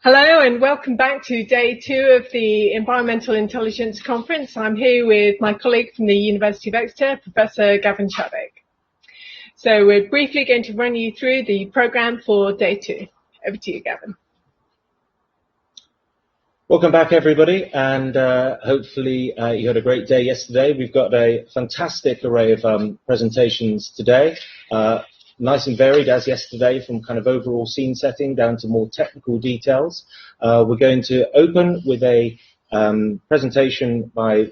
Hello and welcome back to day 2 of the Environmental Intelligence Conference. I'm here with my colleague from the University of Exeter, Professor Gavin Chadwick. So we're briefly going to run you through the programme for day 2. Over to you, Gavin. Welcome back, everybody, and hopefully you had a great day yesterday. We've got a fantastic array of presentations today. Nice and varied as yesterday, from kind of overall scene setting down to more technical details. We're going to open with a presentation by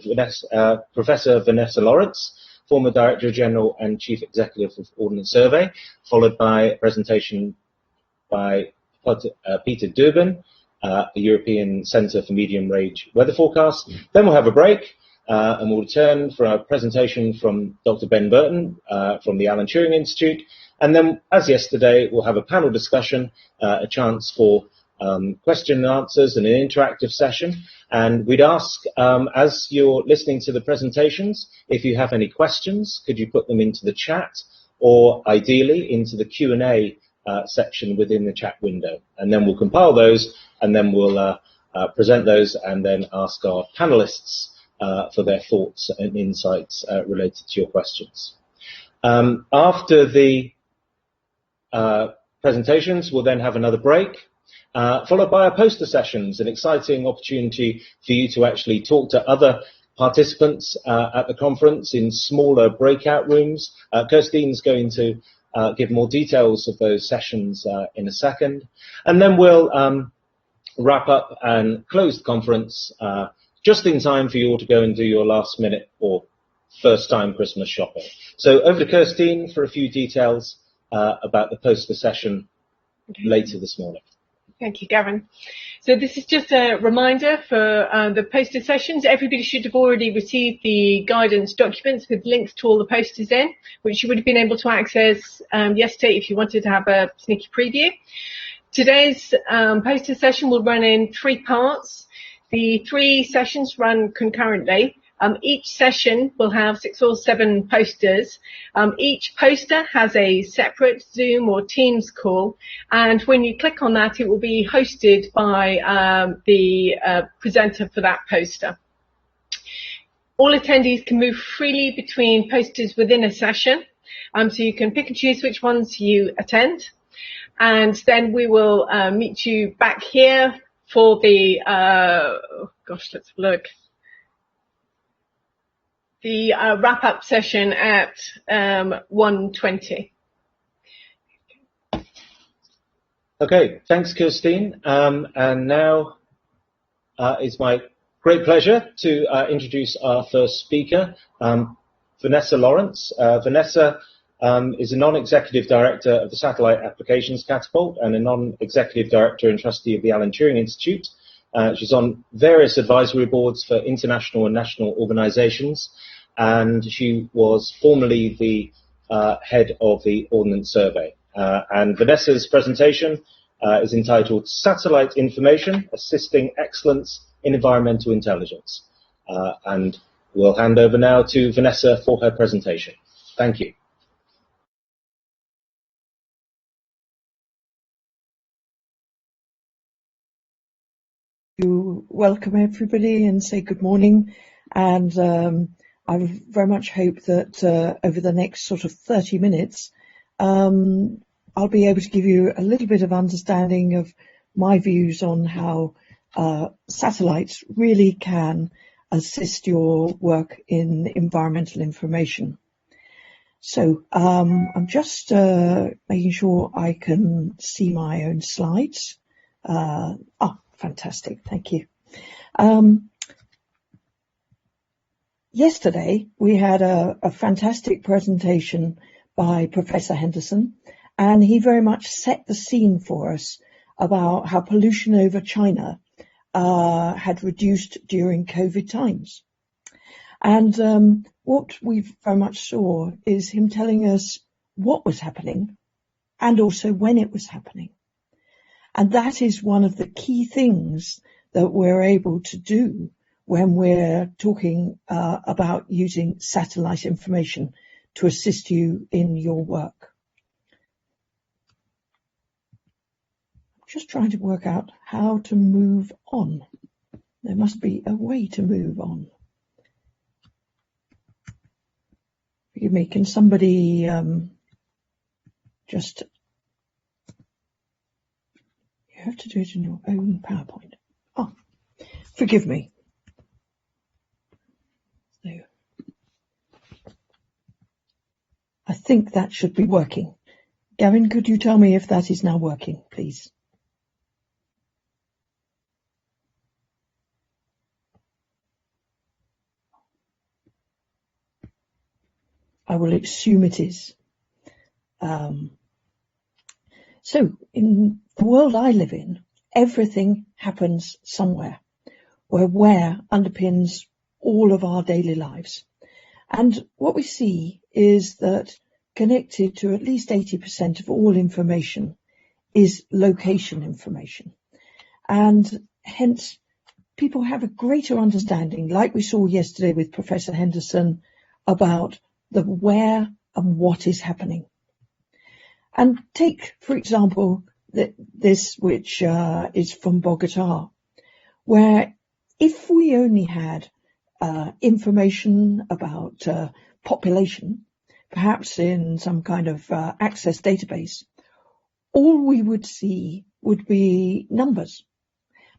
Professor Vanessa Lawrence, former Director General and Chief Executive of Ordnance Survey, followed by a presentation by Peter Dueben, the European Centre for Medium Range Weather Forecasts. Then we'll have a break. And we'll return for a presentation from Dr. Ben Burton from the Alan Turing Institute. And then, as yesterday, we'll have a panel discussion, a chance for question and answers and an interactive session. And we'd ask, as you're listening to the presentations, if you have any questions, could you put them into the chat or ideally into the Q&A section within the chat window. And then we'll compile those and then we'll present those and then ask our panelists for their thoughts and insights related to your questions. After the presentations, we'll then have another break, followed by our poster sessions, an exciting opportunity for you to actually talk to other participants at the conference in smaller breakout rooms. Kirstine's going to give more details of those sessions in a second. And then we'll wrap up and close the conference just in time for you all to go and do your last minute or first time Christmas shopping. So over to Kirstine for a few details about the poster session later this morning. Thank you, Gavin. So this is just a reminder for the poster sessions. Everybody should have already received the guidance documents with links to all the posters in, which you would have been able to access yesterday if you wanted to have a sneaky preview. Today's poster session will run in 3 parts. The 3 sessions run concurrently. Each session will have 6 or 7 posters. Each poster has a separate Zoom or Teams call, and when you click on that, it will be hosted by the presenter for that poster. All attendees can move freely between posters within a session, so you can pick and choose which ones you attend, and then we will meet you back here for the, let's look. The wrap-up session at 1:20. Okay, thanks, Kirstine. And now it's my great pleasure to introduce our first speaker, Vanessa Lawrence. Vanessa is a non-executive director of the Satellite Applications Catapult and a non-executive director and trustee of the Alan Turing Institute. She's on various advisory boards for international and national organizations, and she was formerly the head of the Ordnance Survey. And Vanessa's presentation is entitled Satellite Information, Assisting Excellence in Environmental Intelligence. And we'll hand over now to Vanessa for her presentation. Thank you. Welcome everybody and say good morning, and I very much hope that over the next sort of 30 minutes I'll be able to give you a little bit of understanding of my views on how satellites really can assist your work in environmental information. So I'm just making sure I can see my own slides. Fantastic, thank you. Yesterday we had a fantastic presentation by Professor Henderson, and he very much set the scene for us about how pollution over China had reduced during COVID times. And what we very much saw is him telling us what was happening and also when it was happening. And that is one of the key things that we're able to do when we're talking about using satellite information to assist you in your work. just trying to work out how to move on. There must be a way to move on. Forgive me, can somebody just... You have to do it in your own PowerPoint. Oh, forgive me. So, I think that should be working. Gavin, could you tell me if that is now working, please? I will assume it is. So, in the world I live in, everything happens somewhere, where underpins all of our daily lives. And what we see is that connected to at least 80% of all information is location information. And hence, people have a greater understanding, like we saw yesterday with Professor Henderson, about the where and what is happening. And take, for example, this which is from Bogota, where if we only had information about population, perhaps in some kind of access database, all we would see would be numbers.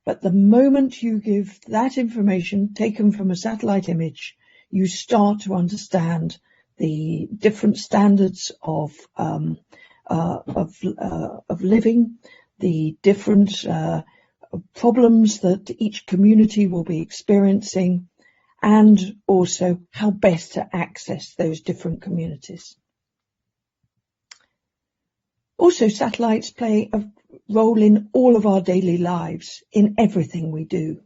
But the moment you give that information taken from a satellite image, you start to understand the different standards of living, the different problems that each community will be experiencing, and also how best to access those different communities. Also, satellites play a role in all of our daily lives, in everything we do.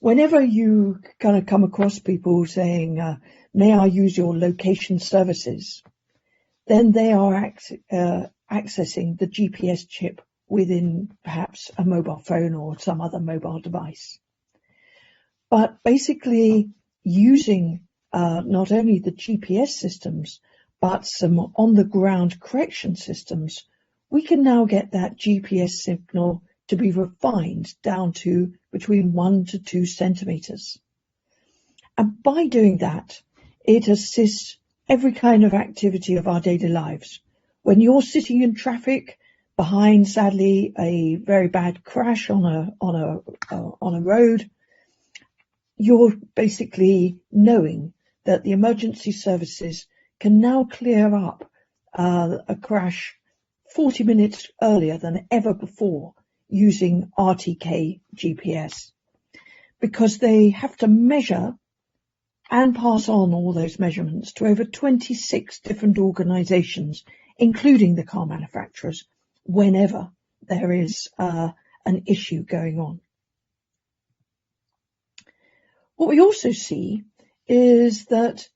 Whenever you kind of come across people saying, may I use your location services, then they are accessing the GPS chip within perhaps a mobile phone or some other mobile device. But basically using not only the GPS systems, but some on-the-ground correction systems, we can now get that GPS signal to be refined down to between 1 to 2 centimeters. And by doing that, it assists every kind of activity of our daily lives. When you're sitting in traffic behind, sadly, a very bad crash on a road, you're basically knowing that the emergency services can now clear up a crash 40 minutes earlier than ever before using RTK GPS, because they have to measure and pass on all those measurements to over 26 different organizations, including the car manufacturers, whenever there is an issue going on. What we also see is that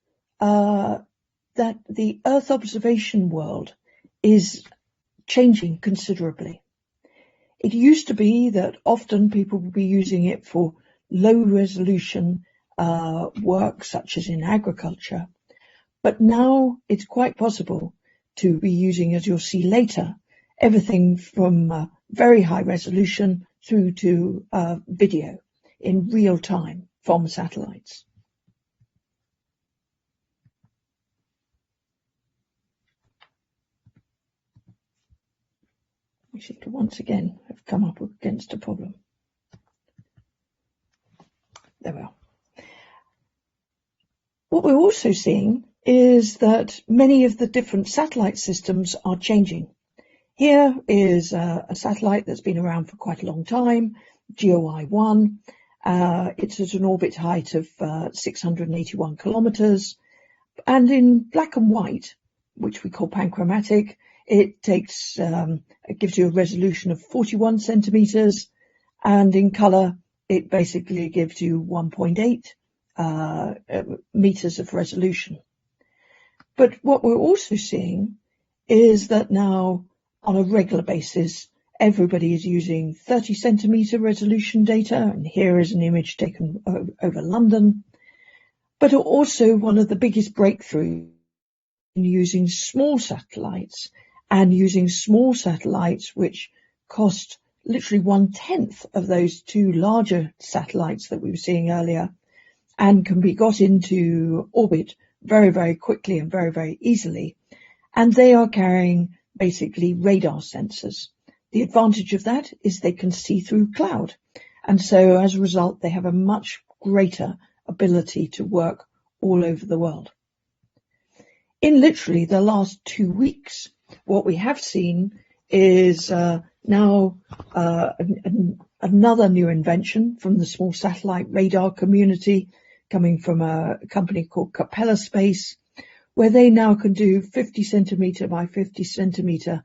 the Earth observation world is changing considerably. It used to be that often people would be using it for low resolution work, such as in agriculture, but now it's quite possible to be using, as you'll see later, everything from very high resolution through to video in real time from satellites. We seem to once again have come up against a problem. There we are. What we're also seeing is that many of the different satellite systems are changing. Here is a satellite that's been around for quite a long time, GOI-1. It's at an orbit height of 681 kilometers. And in black and white, which we call panchromatic, it gives you a resolution of 41 centimeters. And in color, it basically gives you 1.8 meters of resolution. But what we're also seeing is that now, on a regular basis, everybody is using 30 centimeter resolution data, and here is an image taken over London. But also one of the biggest breakthroughs in using small satellites, and using small satellites which cost literally 1/10 of those two larger satellites that we were seeing earlier, and can be got into orbit very, very quickly and very, very easily. And they are carrying basically radar sensors. The advantage of that is they can see through cloud. And so as a result, they have a much greater ability to work all over the world. In literally the last 2 weeks, what we have seen is now another new invention from the small satellite radar community, coming from a company called Capella Space, where they now can do 50 centimeter by 50 centimeter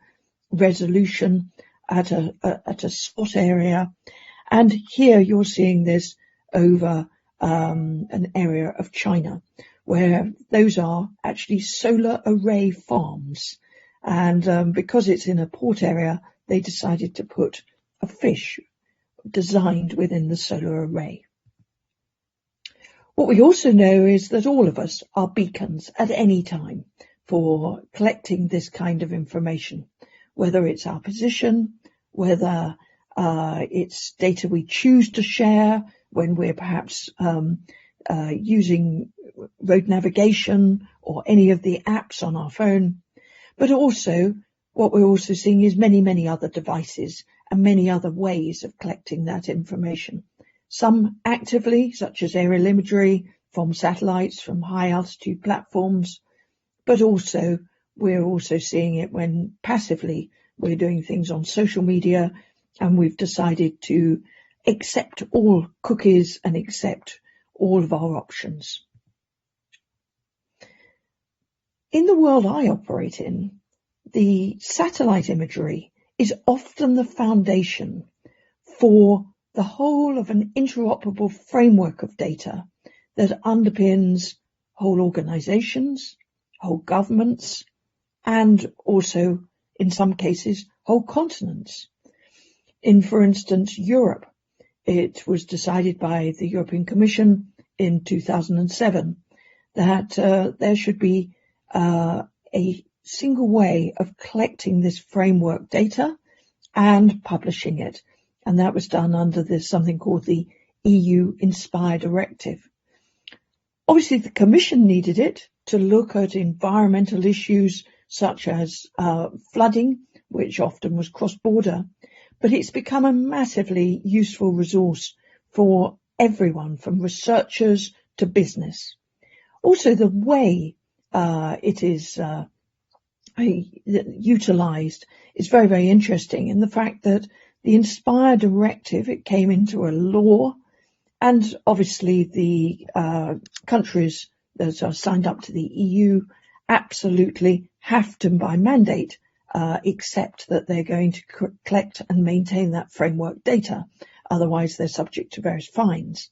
resolution at a spot area. And here you're seeing this over an area of China, where those are actually solar array farms. And because it's in a port area, they decided to put a fish designed within the solar array. What we also know is that all of us are beacons at any time for collecting this kind of information, whether it's our position, whether it's data we choose to share when we're perhaps using road navigation or any of the apps on our phone. But also, what we're also seeing is many, many other devices and many other ways of collecting that information. Some actively, such as aerial imagery from satellites, from high altitude platforms, but also we're also seeing it when passively we're doing things on social media, and we've decided to accept all cookies and accept all of our options. In the world I operate in, the satellite imagery is often the foundation for the whole of an interoperable framework of data that underpins whole organizations, whole governments, and also, in some cases, whole continents. In, for instance, Europe, it was decided by the European Commission in 2007 that there should be a single way of collecting this framework data and publishing it. And that was done under this something called the EU Inspire Directive. Obviously, the Commission needed it to look at environmental issues such as flooding, which often was cross-border, but it's become a massively useful resource for everyone, from researchers to business. Also, the way it is utilized is very, very interesting in the fact that the Inspire Directive, it came into a law, and obviously the countries that are signed up to the EU absolutely have to, by mandate, accept that they're going to collect and maintain that framework data. Otherwise, they're subject to various fines.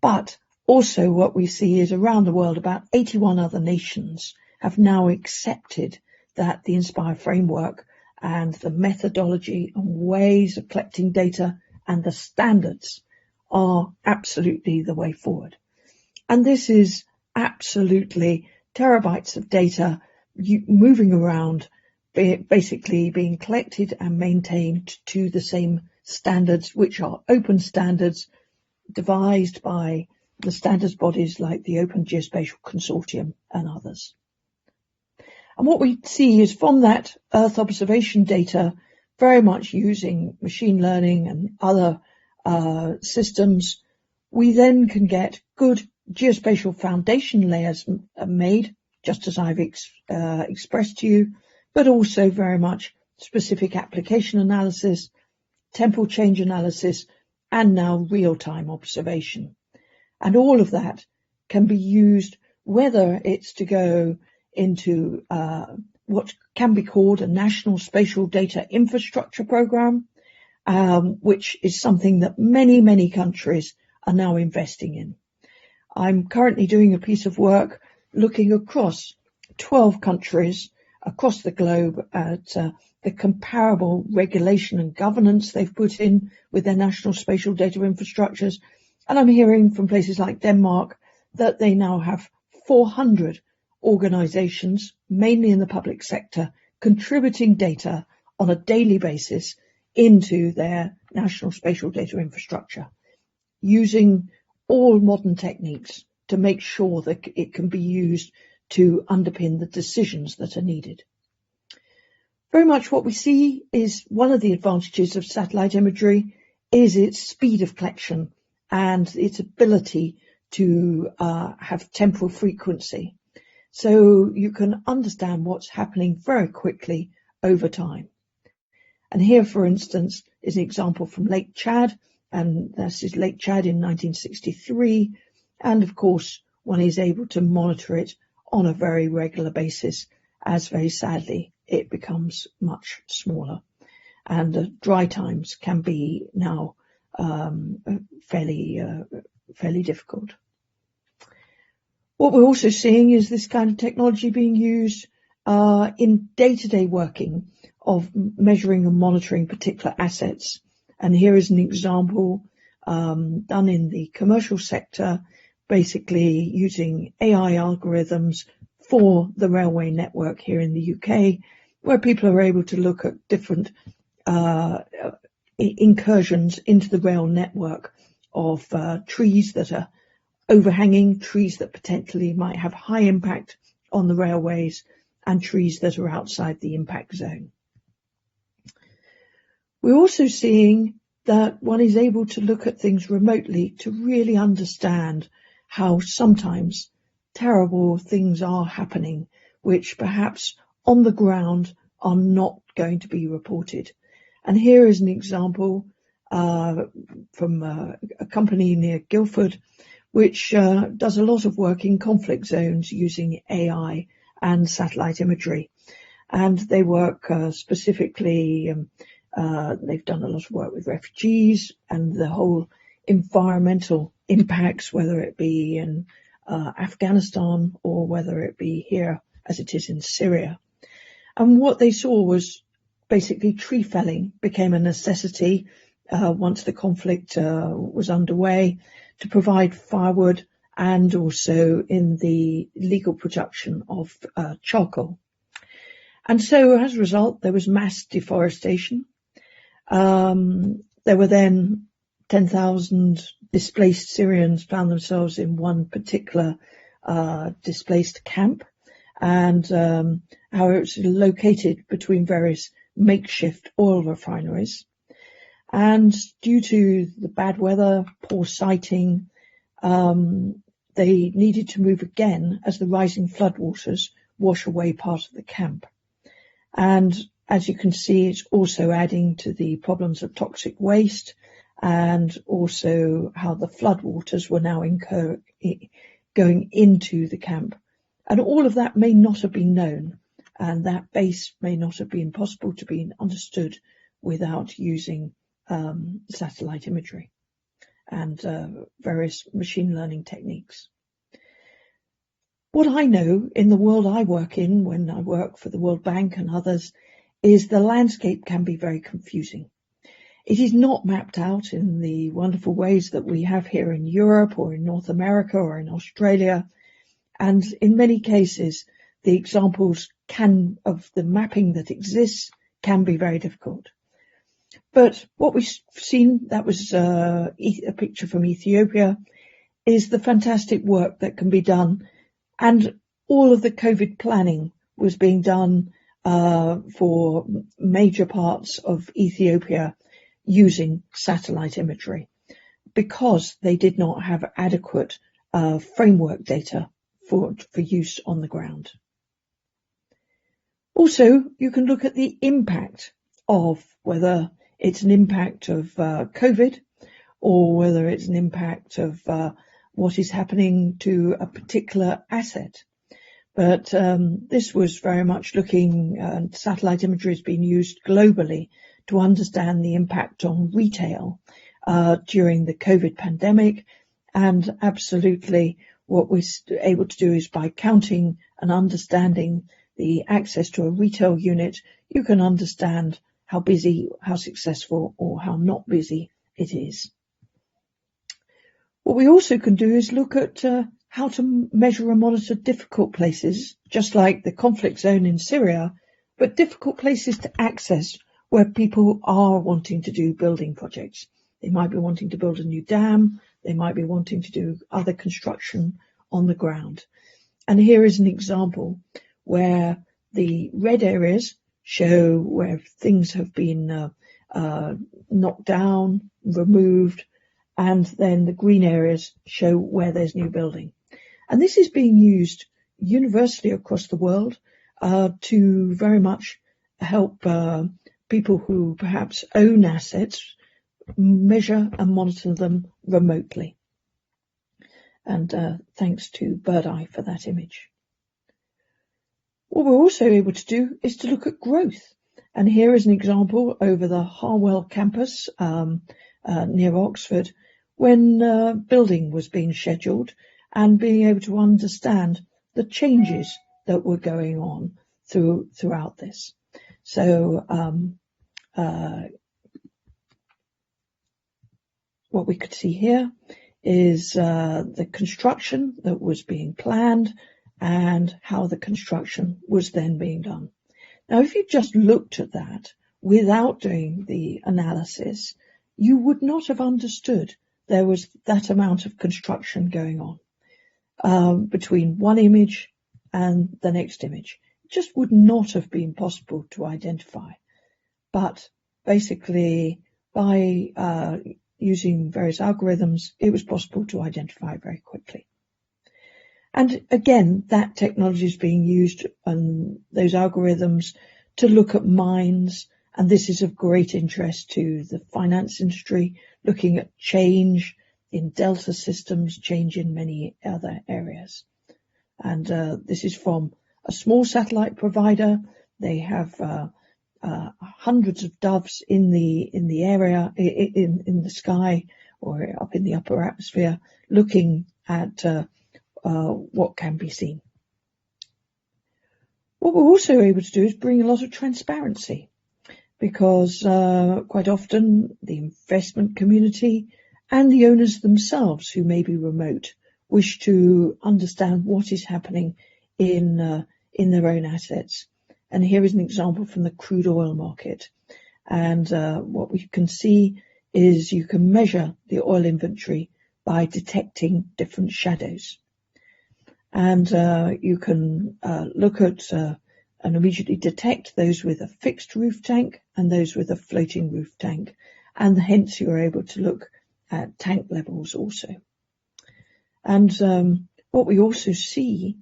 But also what we see is around the world, about 81 other nations have now accepted that the Inspire framework and the methodology and ways of collecting data and the standards are absolutely the way forward. And this is absolutely terabytes of data moving around, basically being collected and maintained to the same standards, which are open standards devised by the standards bodies like the Open Geospatial Consortium and others. And what we see is from that Earth observation data, very much using machine learning and other systems, we then can get good geospatial foundation layers made, just as I've expressed to you, but also very much specific application analysis, temporal change analysis, and now real-time observation. And all of that can be used, whether it's to go into what can be called a national spatial data infrastructure program, which is something that many, many countries are now investing in. I'm currently doing a piece of work looking across 12 countries across the globe at the comparable regulation and governance they've put in with their national spatial data infrastructures. And I'm hearing from places like Denmark that they now have 400 organizations, mainly in the public sector, contributing data on a daily basis into their national spatial data infrastructure, using all modern techniques to make sure that it can be used to underpin the decisions that are needed. Very much what we see is one of the advantages of satellite imagery is its speed of collection and its ability to have temporal frequency. So you can understand what's happening very quickly over time. And here, for instance, is an example from Lake Chad, and this is Lake Chad in 1963. And of course, one is able to monitor it on a very regular basis, as very sadly it becomes much smaller. And the dry times can be now fairly difficult. What we're also seeing is this kind of technology being used in day-to-day working of measuring and monitoring particular assets. And here is an example done in the commercial sector, basically using AI algorithms for the railway network here in the UK, where people are able to look at different incursions into the rail network of trees that are overhanging, trees that potentially might have high impact on the railways, and trees that are outside the impact zone. We're also seeing that one is able to look at things remotely to really understand how sometimes terrible things are happening, which perhaps on the ground are not going to be reported. And here is an example from a company near Guildford, which does a lot of work in conflict zones using AI and satellite imagery. And they work specifically, they've done a lot of work with refugees and the whole environmental impacts, whether it be in Afghanistan or whether it be here as it is in Syria. And what they saw was basically tree felling became a necessity once the conflict was underway, to provide firewood and also in the legal production of charcoal. And so as a result, there was mass deforestation. There were then 10,000 displaced Syrians found themselves in one particular displaced camp, and how it was located between various makeshift oil refineries. And due to the bad weather, poor sighting, they needed to move again as the rising floodwaters wash away part of the camp. And as you can see, it's also adding to the problems of toxic waste, and also how the floodwaters were now going into the camp. And all of that may not have been known, and that base may not have been possible to be understood without using satellite imagery and various machine learning techniques. What I know in the world I work in, when I work for the World Bank and others, is the landscape can be very confusing. It is not mapped out in the wonderful ways that we have here in Europe or in North America or in Australia. And in many cases, the examples of the mapping that exists can be very difficult. But what we've seen, that was a picture from Ethiopia, is the fantastic work that can be done. And all of the COVID planning was being done for major parts of Ethiopia using satellite imagery, because they did not have adequate framework data for use on the ground. Also, you can look at the impact of whether it's an impact of COVID, or whether it's an impact of what is happening to a particular asset. But this was very much looking, satellite imagery has been used globally to understand the impact on retail during the COVID pandemic. And absolutely what we're able to do is by counting and understanding the access to a retail unit, you can understand how busy, how successful, or how not busy it is. What we also can do is look at how to measure and monitor difficult places, just like the conflict zone in Syria, but difficult places to access where people are wanting to do building projects. They might be wanting to build a new dam. They might be wanting to do other construction on the ground. And here is an example where the red areas show where things have been knocked down, removed, and then the green areas show where there's new building. And this is being used universally across the world to very much help people who perhaps own assets measure and monitor them remotely. And thanks to Bird Eye for that image. What we're also able to do is to look at growth. And here is an example over the Harwell campus near Oxford, when building was being scheduled, and being able to understand the changes that were going on throughout this. So what we could see here is the construction that was being planned and how the construction was then being done. Now, if you just looked at that without doing the analysis, you would not have understood there was that amount of construction going on between one image and the next image. It just would not have been possible to identify. But basically, by using various algorithms, it was possible to identify very quickly. And again, that technology is being used and those algorithms to look at mines. And this is of great interest to the finance industry, looking at change in delta systems, change in many other areas. And this is from a small satellite provider. They have hundreds of doves in the area, in the sky or up in the upper atmosphere, looking at what can be seen. What we're also able to do is bring a lot of transparency, because quite often the investment community and the owners themselves, who may be remote, wish to understand what is happening in their own assets. And here is an example from the crude oil market. And what we can see is you can measure the oil inventory by detecting different shadows. And you can look at and immediately detect those with a fixed roof tank and those with a floating roof tank. And hence you're able to look at tank levels also. And what we also see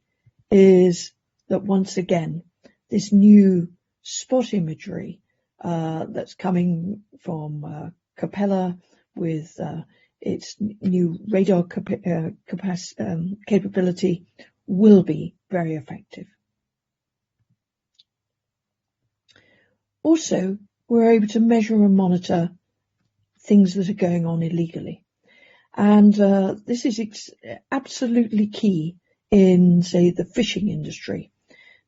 is that once again, this new spot imagery that's coming from Capella with its new radar capability will be very effective. Also, we're able to measure and monitor things that are going on illegally. And this is absolutely key in, say, the fishing industry,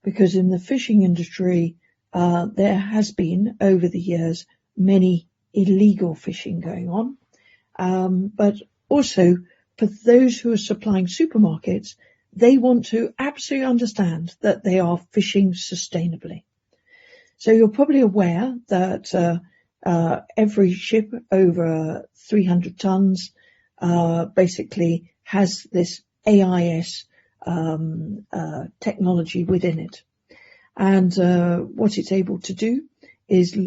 because in the fishing industry, there has been, over the years, many illegal fishing going on. But also, for those who are supplying supermarkets, they want to absolutely understand that they are fishing sustainably. So you're probably aware that every ship over 300 tons basically has this AIS technology within it. And what it's able to do is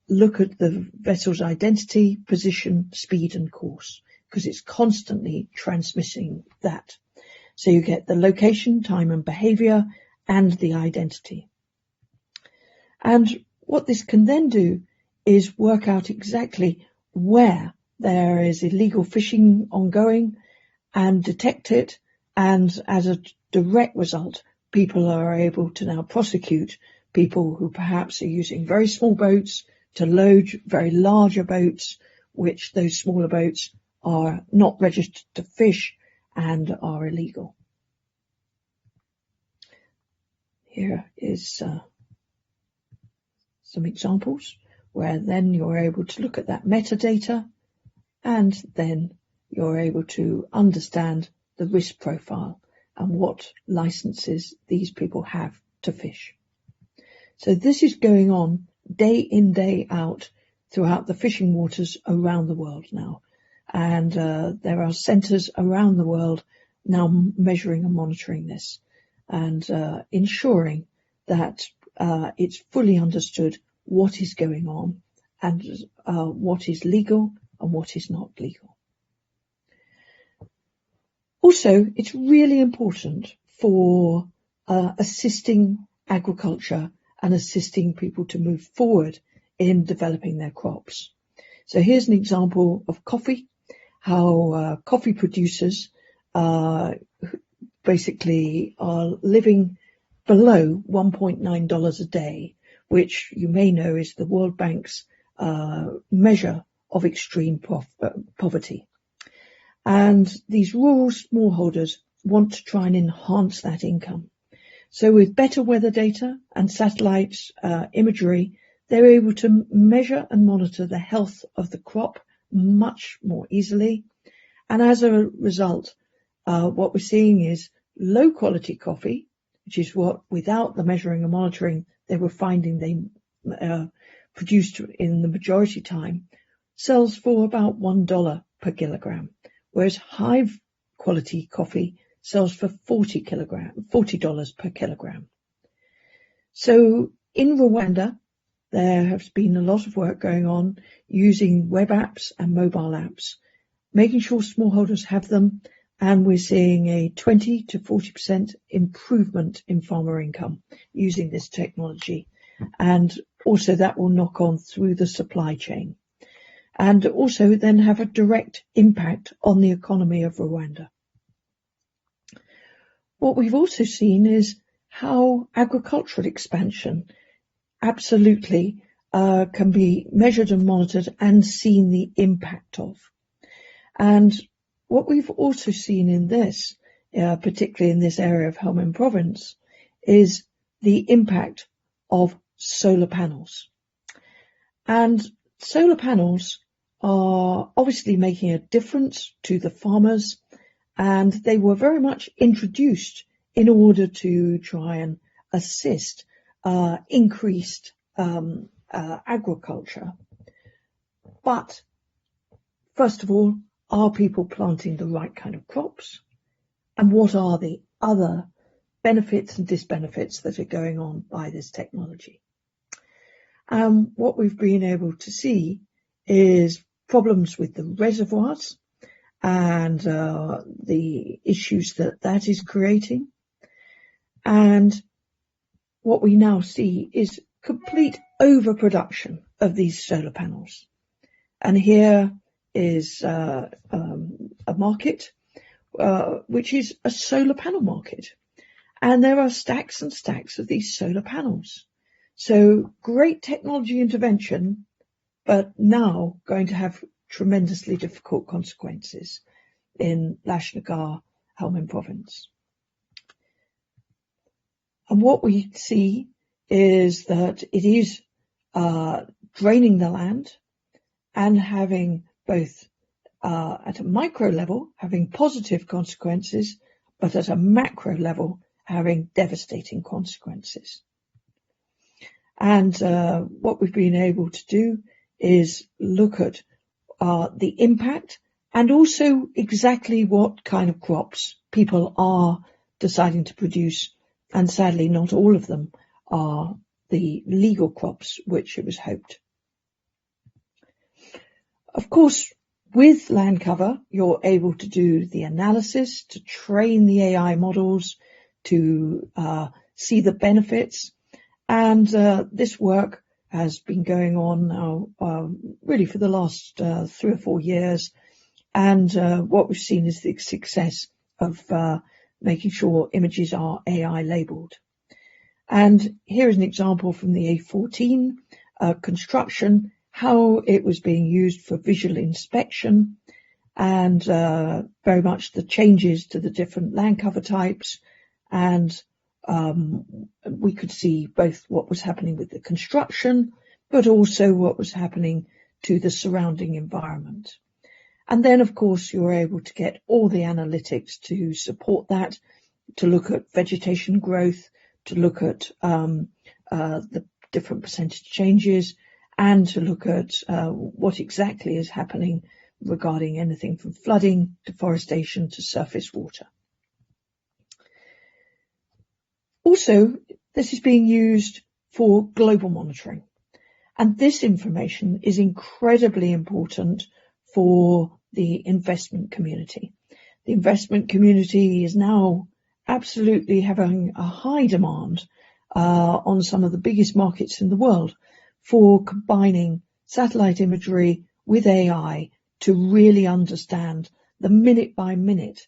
look at the vessel's identity, position, speed and course, because it's constantly transmitting that. So you get the location, time and behavior and the identity. And what this can then do is work out exactly where there is illegal fishing ongoing and detect it. And as a direct result, people are able to now prosecute people who perhaps are using very small boats to load very larger boats, which those smaller boats are not registered to fish and are illegal. Here is some examples where then you're able to look at that metadata and then you're able to understand the risk profile and what licenses these people have to fish. So this is going on day in, day out throughout the fishing waters around the world now. And there are centres around the world now measuring and monitoring this and ensuring that it's fully understood what is going on and what is legal and what is not legal. Also, it's really important for assisting agriculture and assisting people to move forward in developing their crops. So here's an example of coffee, how coffee producers basically are living below $1.9 a day, which you may know is the World Bank's measure of extreme poverty. And these rural smallholders want to try and enhance that income. So with better weather data and satellite imagery, they're able to measure and monitor the health of the crop much more easily. And as a result, what we're seeing is low quality coffee, which is what, without the measuring and monitoring, they were finding they produced in the majority time, sells for about $1 per kilogram, whereas high quality coffee sells for $40 per kilogram. So in Rwanda, there has been a lot of work going on using web apps and mobile apps, making sure smallholders have them, and we're seeing a 20 to 40% improvement in farmer income using this technology. And also that will knock on through the supply chain and also then have a direct impact on the economy of Rwanda. What we've also seen is how agricultural expansion absolutely can be measured and monitored and seen the impact of. And what we've also seen in this, particularly in this area of Helmand Province, is the impact of solar panels. And solar panels are obviously making a difference to the farmers, and they were very much introduced in order to try and assist increased agriculture. But first of all, are people planting the right kind of crops? And what are the other benefits and disbenefits that are going on by this technology? What we've been able to see is problems with the reservoirs and the issues that is creating. And what we now see is complete overproduction of these solar panels. And here is a market which is a solar panel market. And there are stacks and stacks of these solar panels. So great technology intervention, but now going to have tremendously difficult consequences in Lashnagar, Helmand Province. And what we see is that it is draining the land and having both at a micro level having positive consequences, but at a macro level having devastating consequences. And what we've been able to do is look at the impact and also exactly what kind of crops people are deciding to produce. And sadly, not all of them are the legal crops which it was hoped. Of course, with land cover, you're able to do the analysis, to train the AI models, to see the benefits. And this work has been going on now really for the last 3 or 4 years. And what we've seen is the success of making sure images are AI labelled. And here is an example from the A14 construction, how it was being used for visual inspection and very much the changes to the different land cover types. And we could see both what was happening with the construction, but also what was happening to the surrounding environment. And then, of course, you're able to get all the analytics to support that, to look at vegetation growth, to look at the different percentage changes, and to look at what exactly is happening regarding anything from flooding, deforestation to surface water. Also, this is being used for global monitoring, and this information is incredibly important for the investment community. The investment community is now absolutely having a high demand on some of the biggest markets in the world for combining satellite imagery with AI to really understand the minute-by-minute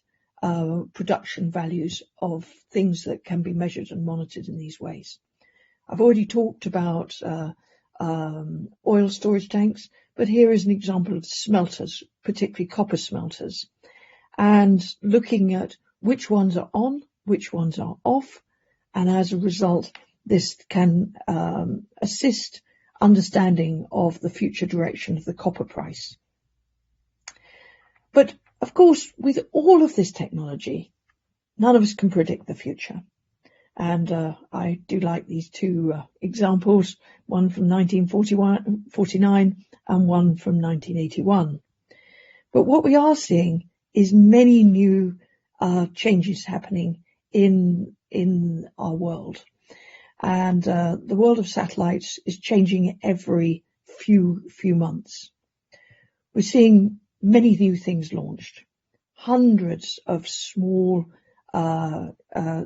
production values of things that can be measured and monitored in these ways. I've already talked about oil storage tanks, but here is an example of smelters, particularly copper smelters, and looking at which ones are on, which ones are off, and as a result, this can assist understanding of the future direction of the copper price. But of course, with all of this technology, none of us can predict the future. And I do like these two examples, one from 1949 and one from 1981. But what we are seeing is many new changes happening in our world. And the world of satellites is changing every few months. We're seeing many new things launched, hundreds of small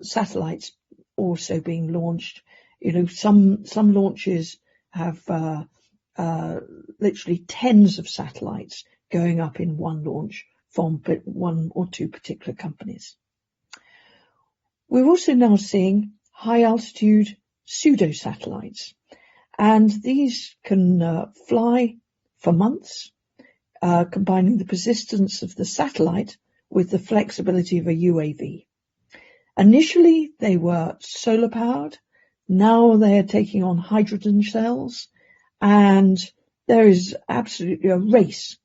satellites also being launched. You know, some launches have literally tens of satellites going up in one launch from one or two particular companies. We're also now seeing high altitude pseudo satellites, and these can fly for months, combining the persistence of the satellite with the flexibility of a UAV. Initially, they were solar powered. Now they are taking on hydrogen cells, and there is absolutely a race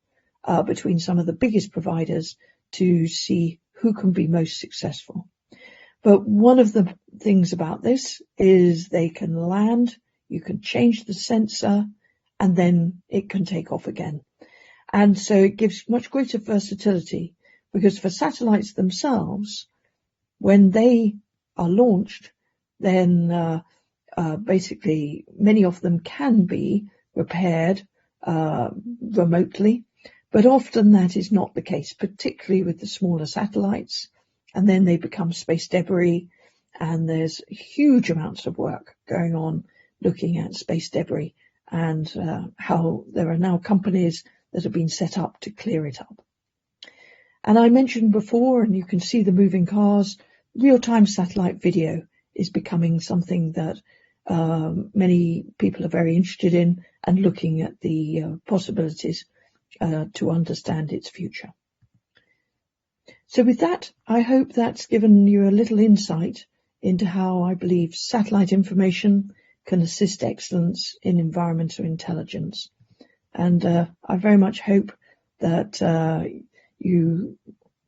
between some of the biggest providers to see who can be most successful. But one of the things about this is they can land, you can change the sensor, and then it can take off again. And so it gives much greater versatility, because for satellites themselves, when they are launched, then basically many of them can be repaired remotely, but often that is not the case, particularly with the smaller satellites. And then they become space debris, and there's huge amounts of work going on looking at space debris, and how there are now companies that have been set up to clear it up. And I mentioned before, and you can see the moving cars, real-time satellite video is becoming something that many people are very interested in, and looking at the possibilities to understand its future. So with that, I hope that's given you a little insight into how I believe satellite information can assist excellence in environmental intelligence. And I very much hope that you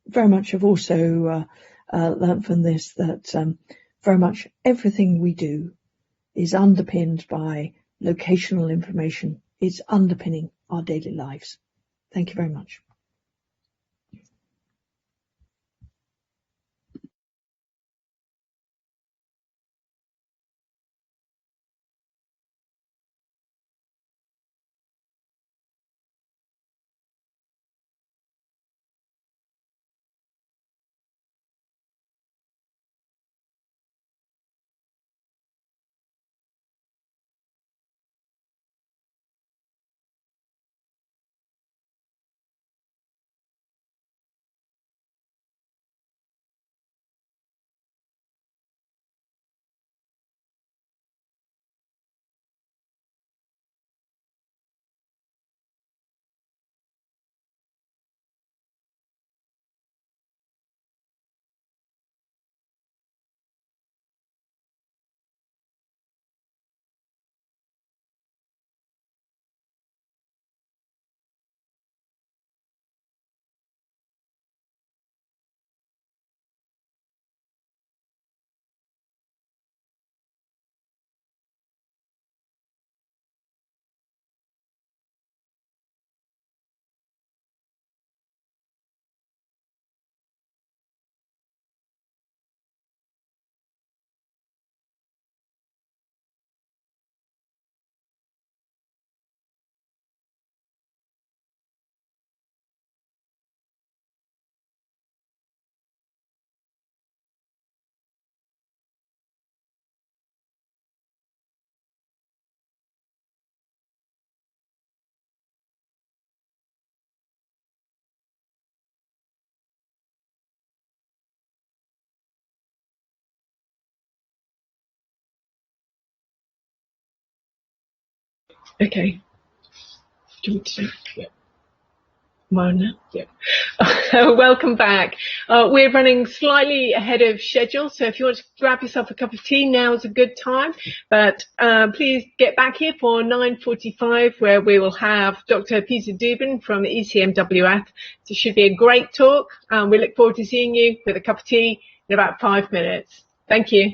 very much have also learned from this that very much everything we do is underpinned by locational information. It's underpinning our daily lives. Thank you very much. Okay. Do you want to do? Yeah. Mona? Yeah. Welcome back. We're running slightly ahead of schedule, so if you want to grab yourself a cup of tea, now's a good time. But please get back here for 9:45, where we will have Dr. Peter Dueben from ECMWF. It should be a great talk. We look forward to seeing you with a cup of tea in about 5 minutes. Thank you.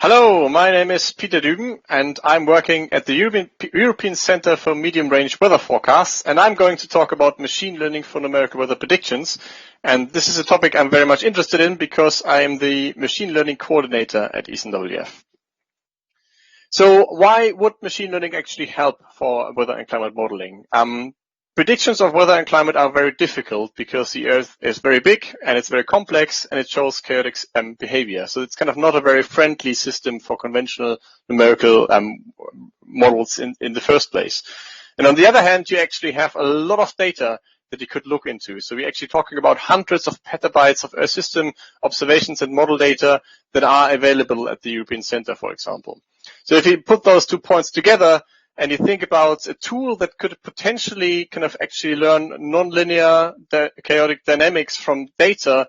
Hello, my name is Peter Dueben, and I'm working at the European Center for Medium-Range Weather Forecasts, and I'm going to talk about machine learning for numerical weather predictions. And this is a topic I'm very much interested in because I am the machine learning coordinator at ECNWF. So why would machine learning actually help for weather and climate modeling? Predictions of weather and climate are very difficult because the Earth is very big and it's very complex and it shows chaotic behavior. So it's kind of not a very friendly system for conventional numerical models in the first place. And on the other hand, you actually have a lot of data that you could look into. So we're actually talking about hundreds of petabytes of Earth system observations and model data that are available at the European Center, for example. So if you put those 2 points together, and you think about a tool that could potentially kind of actually learn nonlinear chaotic dynamics from data,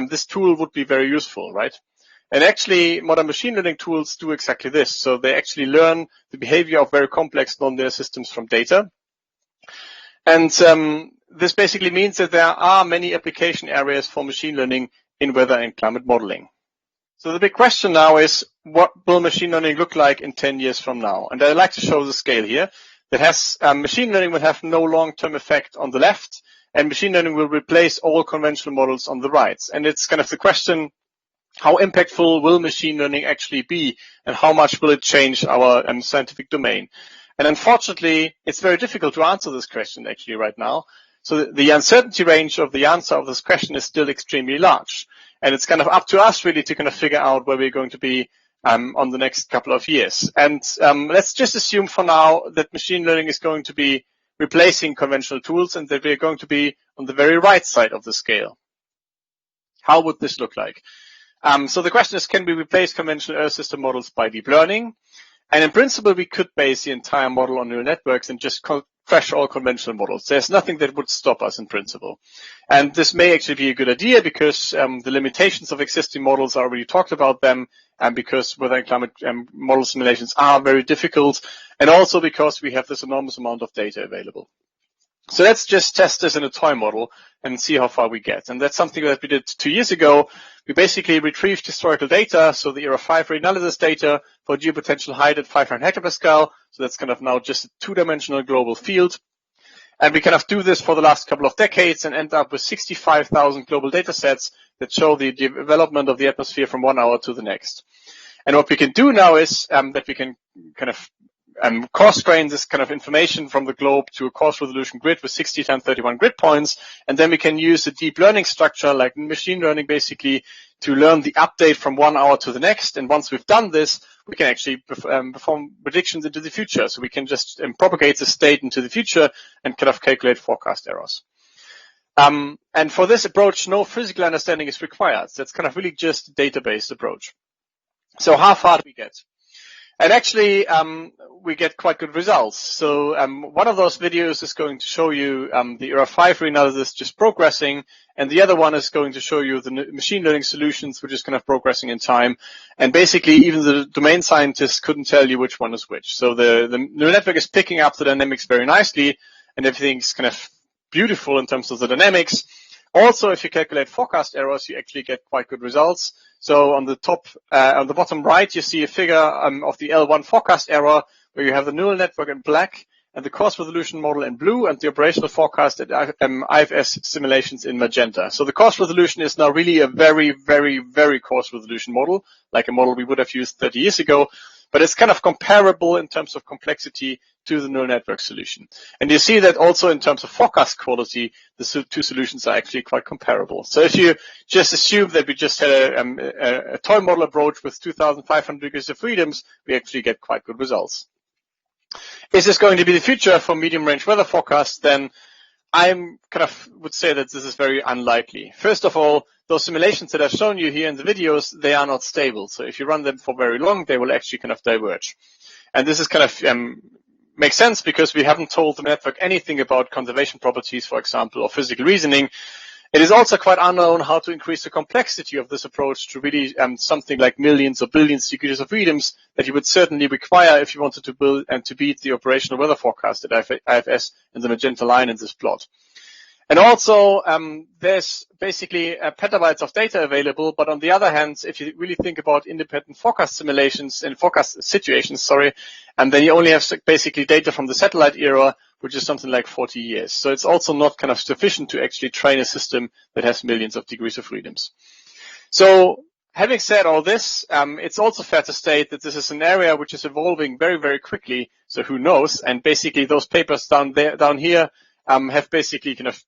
this tool would be very useful, right? And actually, modern machine learning tools do exactly this. So they actually learn the behavior of very complex nonlinear systems from data. And this basically means that there are many application areas for machine learning in weather and climate modeling. So the big question now is, what will machine learning look like in 10 years from now? And I'd like to show the scale here that has machine learning will have no long-term effect on the left, and machine learning will replace all conventional models on the right. And it's kind of the question, how impactful will machine learning actually be, and how much will it change our scientific domain? And unfortunately, it's very difficult to answer this question actually right now. So the uncertainty range of the answer of this question is still extremely large. And it's kind of up to us really to kind of figure out where we're going to be on the next couple of years. And let's just assume for now that machine learning is going to be replacing conventional tools and that we're going to be on the very right side of the scale. How would this look like? So the question is, can we replace conventional Earth system models by deep learning? And in principle, we could base the entire model on neural networks and just crash all conventional models. There's nothing that would stop us in principle. And this may actually be a good idea because the limitations of existing models are already talked about them, and because weather and climate model simulations are very difficult, and also because we have this enormous amount of data available. So let's just test this in a toy model and see how far we get. And that's something that we did 2 years ago. We basically retrieved historical data, so the era 5 reanalysis data for geopotential height at 500 hectopascal. So that's kind of now just a two-dimensional global field. And we kind of do this for the last couple of decades and end up with 65,000 global data sets that show the development of the atmosphere from 1 hour to the next. And what we can do now is that we can kind of cross-grain this kind of information from the globe to a coarse resolution grid with 60 times 31 grid points. And then we can use a deep learning structure like machine learning basically to learn the update from 1 hour to the next. And once we've done this, we can actually perform predictions into the future. So we can just propagate the state into the future and kind of calculate forecast errors. And for this approach, no physical understanding is required. So it's kind of really just a database approach. So how far do we get? And actually, we get quite good results. So one of those videos is going to show you the era 5 reanalysis just progressing, and the other one is going to show you the machine learning solutions, which is kind of progressing in time. And basically, even the domain scientists couldn't tell you which one is which. So the neural network is picking up the dynamics very nicely, and everything's kind of beautiful in terms of the dynamics. Also, if you calculate forecast errors, you actually get quite good results. So on the bottom right, you see a figure of the L1 forecast error where you have the neural network in black and the coarse resolution model in blue and the operational forecast at IFS simulations in magenta. So the coarse resolution is now really a very, very, very coarse resolution model, like a model we would have used 30 years ago. But it's kind of comparable in terms of complexity to the neural network solution. And you see that also in terms of forecast quality, the two solutions are actually quite comparable. So if you just assume that we just had a toy model approach with 2,500 degrees of freedoms, we actually get quite good results. Is this going to be the future for medium-range weather forecasts? Then I'm kind of would say that this is very unlikely. First of all, those simulations that I've shown you here in the videos, they are not stable. So if you run them for very long, they will actually kind of diverge. And this is kind of makes sense because we haven't told the network anything about conservation properties, for example, or physical reasoning. It is also quite unknown how to increase the complexity of this approach to really something like millions or billions degrees of freedoms that you would certainly require if you wanted to build and to beat the operational weather forecast at IFS in the magenta line in this plot. And also, there's basically petabytes of data available, but on the other hand, if you really think about independent forecast simulations and forecast situations, and then you only have basically data from the satellite era, which is something like 40 years. So it's also not kind of sufficient to actually train a system that has millions of degrees of freedoms. So having said all this, it's also fair to state that this is an area which is evolving very, very quickly. So who knows? And basically those papers down here, have basically kind of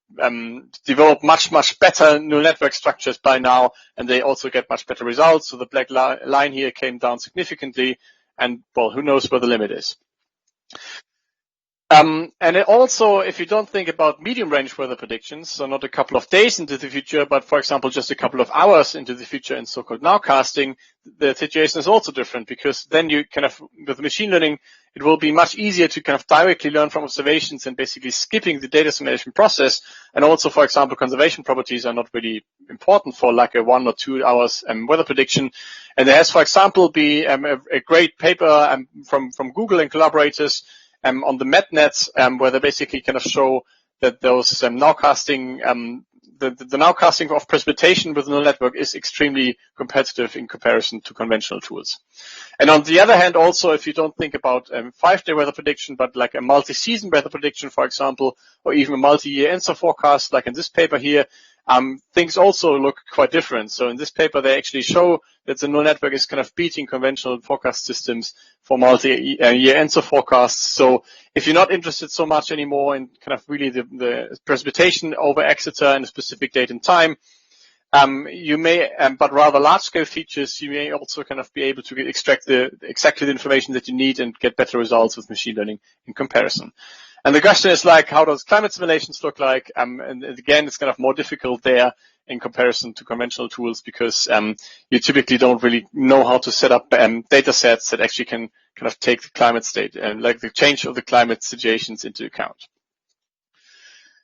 developed much better neural network structures by now, and they also get much better results. So the black line here came down significantly, and well, who knows where the limit is. And it also, if you don't think about medium-range weather predictions, so not a couple of days into the future, but for example, just a couple of hours into the future in so-called nowcasting, the situation is also different, because then you kind of, with machine learning, it will be much easier to kind of directly learn from observations and basically skipping the data simulation process. And also, for example, conservation properties are not really important for like a 1 or 2 hours weather prediction. And there has, for example, be a great paper from Google and collaborators on the MetNet, where they basically kind of show that those nowcasting, the nowcasting of precipitation with a neural network is extremely competitive in comparison to conventional tools. And on the other hand, also, if you don't think about 5-day weather prediction, but like a multi-season weather prediction, for example, or even a multi-year answer forecast, like in this paper here, things also look quite different. So in this paper, they actually show that the neural network is kind of beating conventional forecast systems for multi-year answer forecasts. So if you're not interested so much anymore in kind of really the precipitation over Exeter and a specific date and time, you may, but rather large-scale features, you may also kind of be able to extract exactly the information that you need and get better results with machine learning in comparison. And the question is like, how does climate simulations look like? And again, it's kind of more difficult there in comparison to conventional tools, because you typically don't really know how to set up data sets that actually can kind of take the climate state and like the change of the climate situations into account.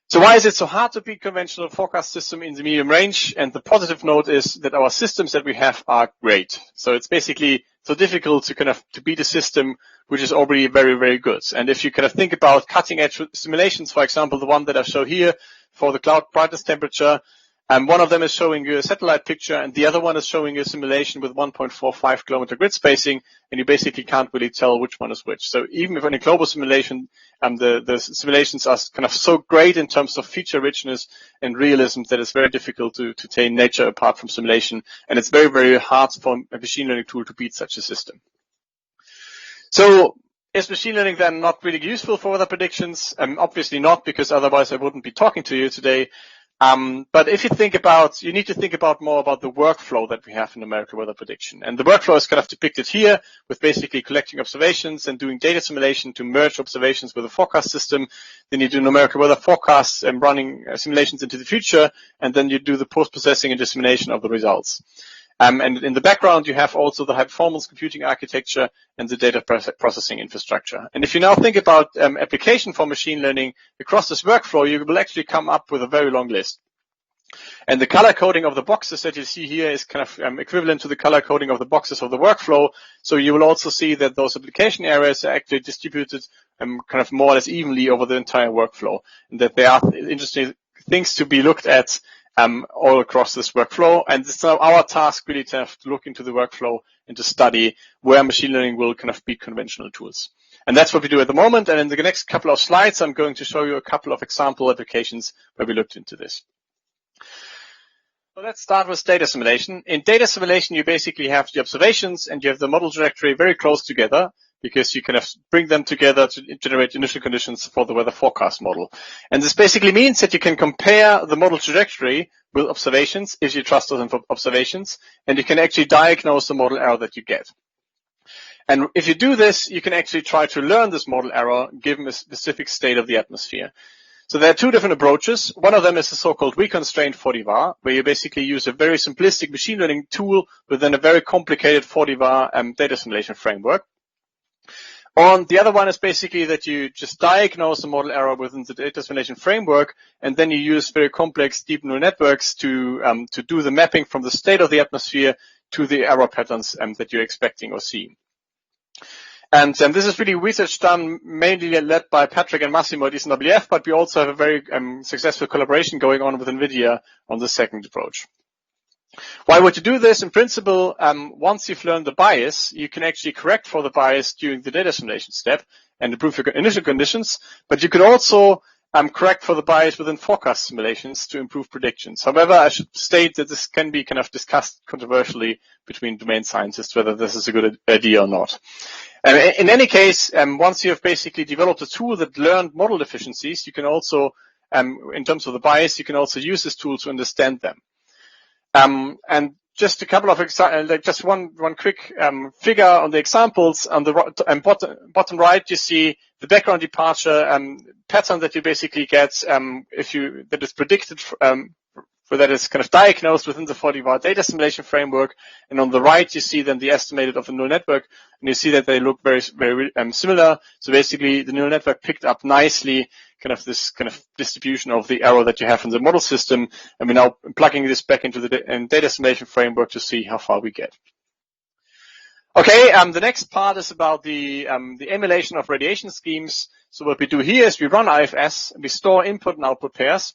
So why is it so hard to beat conventional forecast system in the medium range? And the positive note is that our systems that we have are great. So it's basically so difficult to kind of to beat a system which is already very, very good. And if you kind of think about cutting edge simulations, for example, the one that I show here for the cloud brightness temperature, one of them is showing you a satellite picture, and the other one is showing you a simulation with 1.45 kilometer grid spacing, and you basically can't really tell which one is which. So even if in a global simulation, the simulations are kind of so great in terms of feature richness and realism that it's very difficult to take nature apart from simulation, and it's very, very hard for a machine learning tool to beat such a system. So is machine learning then not really useful for weather predictions? Obviously not, because otherwise I wouldn't be talking to you today. But if you think about, you need to think about more about the workflow that we have in numerical weather prediction. And the workflow is kind of depicted here with basically collecting observations and doing data simulation to merge observations with a forecast system. Then you do numerical weather forecasts and running simulations into the future. And then you do the post-processing and dissemination of the results. And in the background, you have also the high-performance computing architecture and the data processing infrastructure. And if you now think about application for machine learning across this workflow, you will actually come up with a very long list. And the color coding of the boxes that you see here is kind of equivalent to the color coding of the boxes of the workflow. So you will also see that those application areas are actually distributed kind of more or less evenly over the entire workflow, and that there are interesting things to be looked at all across this workflow. And it's now our task really to have to look into the workflow and to study where machine learning will kind of beat conventional tools. And that's what we do at the moment. And in the next couple of slides, I'm going to show you a couple of example applications where we looked into this. So let's start with data simulation. In data simulation, you basically have the observations and you have the model trajectory very close together, because you kind of bring them together to generate initial conditions for the weather forecast model. And this basically means that you can compare the model trajectory with observations if you trust those observations, and you can actually diagnose the model error that you get. And if you do this, you can actually try to learn this model error given a specific state of the atmosphere. So there are two different approaches. One of them is the so-called reconstrained 40var, where you basically use a very simplistic machine learning tool within a very complicated 40var data simulation framework. On the other one is basically that you just diagnose the model error within the data simulation framework, and then you use very complex deep neural networks to do the mapping from the state of the atmosphere to the error patterns that you're expecting or seeing. And this is really research done mainly led by Patrick and Massimo at ECNWF, but we also have a very successful collaboration going on with NVIDIA on the second approach. Why would you do this? In principle, once you've learned the bias, you can actually correct for the bias during the data simulation step and improve your initial conditions, but you could also correct for the bias within forecast simulations to improve predictions. However, I should state that this can be kind of discussed controversially between domain scientists, whether this is a good idea or not. In any case, once you have basically developed a tool that learned model efficiencies, you can also, in terms of the bias, you can also use this tool to understand them. And just a couple of just one quick figure on the examples. On the bottom right, you see the background departure pattern that you basically get that is predicted that is kind of diagnosed within the 40-var data simulation framework. And on the right, you see then the estimated of the neural network, and you see that they look very, very similar. So basically, the neural network picked up nicely kind of this kind of distribution of the error that you have in the model system, and we're now plugging this back into the data simulation framework to see how far we get. Okay, the next part is about the emulation of radiation schemes. So what we do here is we run IFS, and we store input and output pairs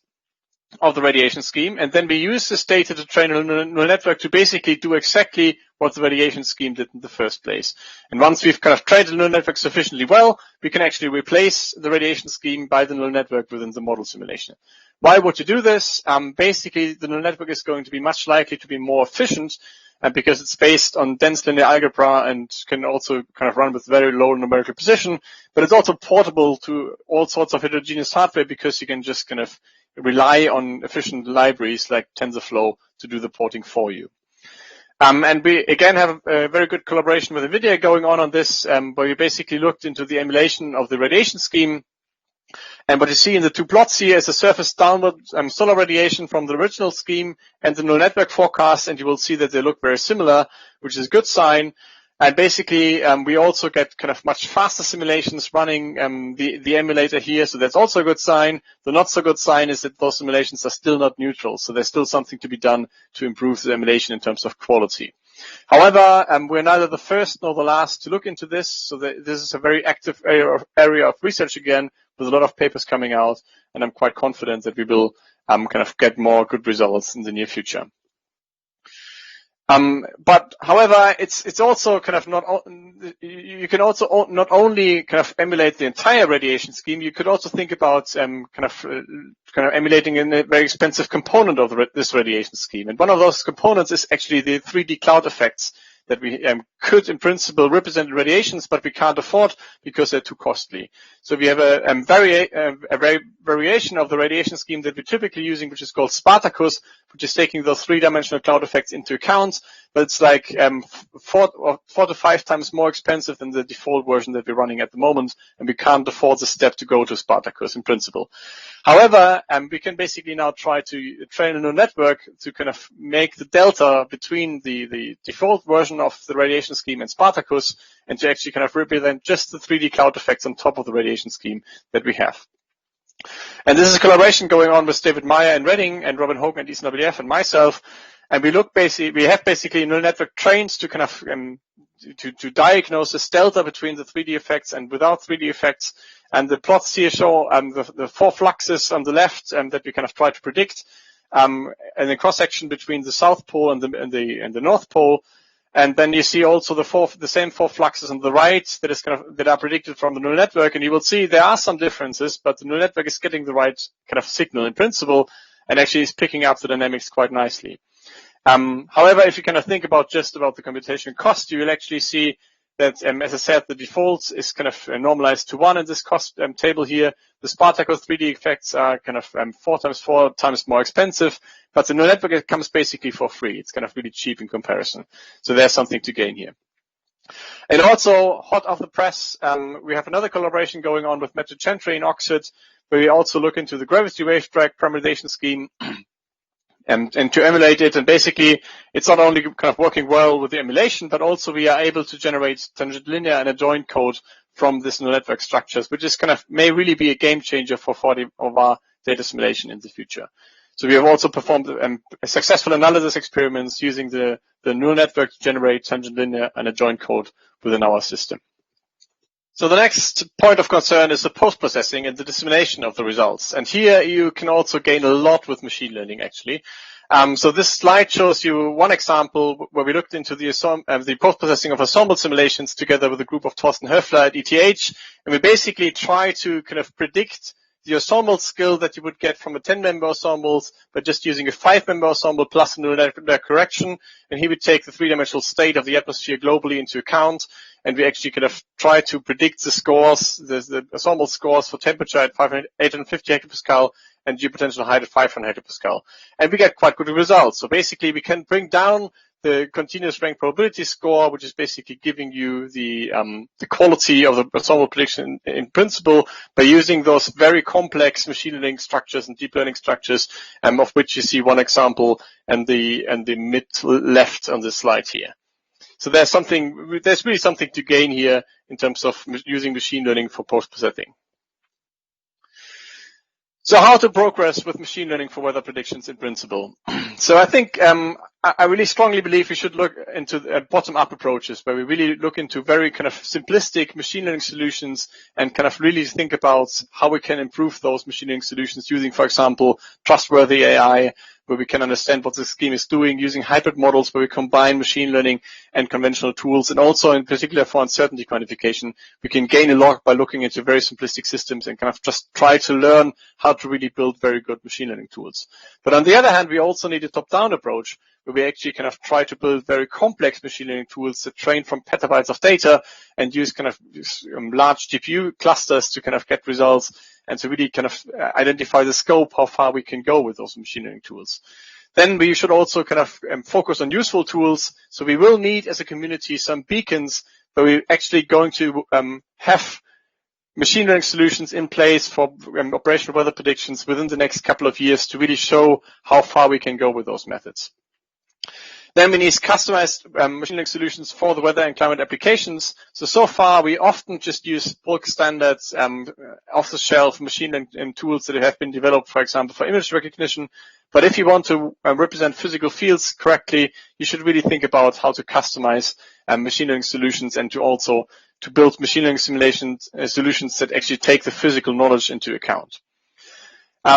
of the radiation scheme, and then we use this data to train a neural network to basically do exactly what the radiation scheme did in the first place. And once we've kind of trained the neural network sufficiently well, we can actually replace the radiation scheme by the neural network within the model simulation. Why would you do this? Basically, the neural network is going to be much likely to be more efficient because it's based on dense linear algebra and can also kind of run with very low numerical precision, but it's also portable to all sorts of heterogeneous hardware because you can just kind of rely on efficient libraries like TensorFlow to do the porting for you. And we again have a very good collaboration with NVIDIA going on this, where we basically looked into the emulation of the radiation scheme. And what you see in the two plots here is the surface downward solar radiation from the original scheme and the neural network forecast, and you will see that they look very similar, which is a good sign. And basically, we also get kind of much faster simulations running the emulator here, so that's also a good sign. The not so good sign is that those simulations are still not neutral, so there's still something to be done to improve the emulation in terms of quality. However, we're neither the first nor the last to look into this, so this is a very active area of research again, with a lot of papers coming out, and I'm quite confident that we will kind of get more good results in the near future. But however, it's also kind of you can also not only kind of emulate the entire radiation scheme, you could also think about kind of emulating a very expensive component of this radiation scheme. And one of those components is actually the 3D cloud effects that we could in principle represent radiations, but we can't afford because they're too costly. So we have a variation of the radiation scheme that we're typically using, which is called Spartacus, which is taking those three-dimensional cloud effects into account, but it's like 4 to 5 times more expensive than the default version that we're running at the moment, and we can't afford the step to go to Spartacus in principle. However, we can basically now try to train a neural network to kind of make the delta between the default version of the radiation scheme and Spartacus, and to actually kind of represent just the 3D cloud effects on top of the radiation scheme that we have. And this is a collaboration going on with David Meyer in Reading and Robin Hogan at ECNWF and myself. And we have basically a neural network trained to kind of to diagnose this delta between the 3D effects and without 3D effects. And the plots here show the 4 fluxes on the left that we kind of try to predict, and the cross section between the South Pole and the North Pole. And then you see also the same 4 fluxes on the right that are predicted from the neural network. And you will see there are some differences, but the neural network is getting the right kind of signal in principle, and actually is picking up the dynamics quite nicely. However, if you kind of think about the computational cost, you will actually see that, as I said, the default is kind of normalized to 1 in this cost table here. The Spartacus 3D effects are kind of 4 times more expensive, but the neural network comes basically for free. It's kind of really cheap in comparison. So there's something to gain here. And also, hot off the press, we have another collaboration going on with Matthew Chantry in Oxford, where we also look into the gravity wave drag parameterization scheme and to emulate it. And basically, it's not only kind of working well with the emulation, but also we are able to generate tangent linear and adjoint code from this neural network structures, which is kind of may really be a game changer for 40-var data simulation in the future. So we have also performed successful analysis experiments using the neural network to generate tangent linear and adjoint code within our system. So the next point of concern is the post-processing and the dissemination of the results. And here you can also gain a lot with machine learning, actually. So this slide shows you one example where we looked into the post-processing of ensemble simulations together with a group of Thorsten Höfler at ETH. And we basically try to kind of predict the ensemble skill that you would get from a 10-member ensemble, but just using a 5-member ensemble plus a neural network correction. And he would take the three-dimensional state of the atmosphere globally into account. And we actually kind of try to predict the scores, the ensemble scores for temperature at 850 hectopascal and geopotential height at 500 hectopascal. And we get quite good results. So basically we can bring down the continuous rank probability score, which is basically giving you the quality of the ensemble prediction in principle by using those very complex machine learning structures and deep learning structures, of which you see one example and the mid left on this slide here. So there's really something to gain here in terms of using machine learning for post-processing. So how to progress with machine learning for weather predictions in principle? So I think I really strongly believe we should look into bottom-up approaches where we really look into very kind of simplistic machine learning solutions and kind of really think about how we can improve those machine learning solutions using, for example, trustworthy AI, where we can understand what the scheme is doing, using hybrid models where we combine machine learning and conventional tools, and also in particular for uncertainty quantification, we can gain a lot by looking into very simplistic systems and kind of just try to learn how to really build very good machine learning tools. But on the other hand, we also need a top-down approach where we actually kind of try to build very complex machine learning tools that train from petabytes of data and use kind of large GPU clusters to kind of get results and to really kind of identify the scope, how far we can go with those machine learning tools. Then we should also kind of focus on useful tools. So we will need as a community some beacons where we're actually going to have machine learning solutions in place for operational weather predictions within the next couple of years to really show how far we can go with those methods. Then we need customized machine learning solutions for the weather and climate applications. So far we often just use bulk standards, off-the-shelf machine learning tools that have been developed, for example, for image recognition. But if you want to represent physical fields correctly, you should really think about how to customize machine learning solutions and to build machine learning simulations solutions that actually take the physical knowledge into account.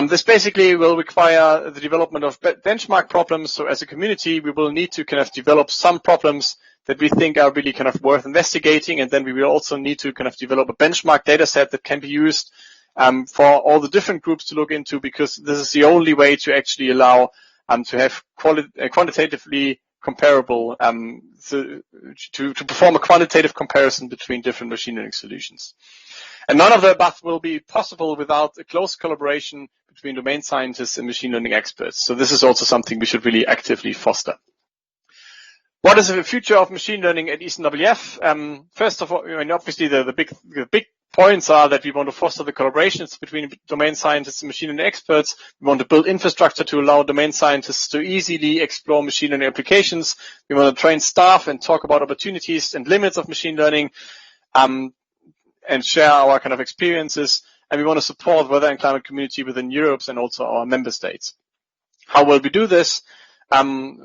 This basically will require the development of benchmark problems. So as a community, we will need to kind of develop some problems that we think are really kind of worth investigating. And then we will also need to kind of develop a benchmark data set that can be used for all the different groups to look into, because this is the only way to actually allow to have quantitatively comparable, to perform a quantitative comparison between different machine learning solutions. And none of the above will be possible without a close collaboration between domain scientists and machine learning experts. So this is also something we should really actively foster. What is the future of machine learning at ECNWF? First of all, obviously the big points are that we want to foster the collaborations between domain scientists and machine learning experts. We want to build infrastructure to allow domain scientists to easily explore machine learning applications. We want to train staff and talk about opportunities and limits of machine learning, and share our kind of experiences. And we want to support weather and climate community within Europe and also our member states. How will we do this?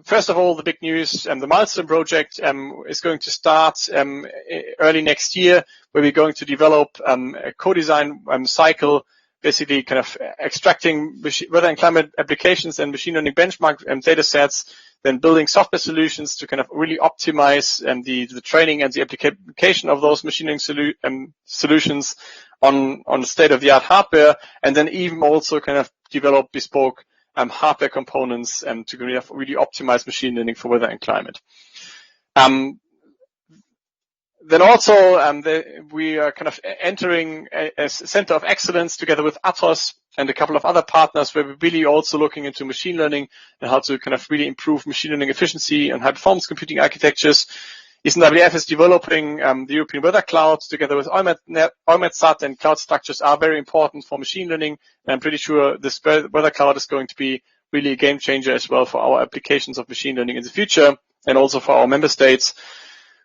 First of all, the big news, the Milestone project is going to start early next year, where we're going to develop a co-design cycle, basically kind of extracting weather and climate applications and machine learning benchmark data sets, then building software solutions to kind of really optimize the training and the application of those machine learning solutions on state-of-the-art hardware, and then even also kind of develop bespoke hardware components to really optimize machine learning for weather and climate. Then also we are kind of entering a center of excellence together with Atos and a couple of other partners, where we're really also looking into machine learning and how to kind of really improve machine learning efficiency and high performance computing architectures. ECNWF is developing the European Weather Cloud together with EUMETSAT, and cloud structures are very important for machine learning. And I'm pretty sure this Weather Cloud is going to be really a game changer as well for our applications of machine learning in the future, and also for our member states.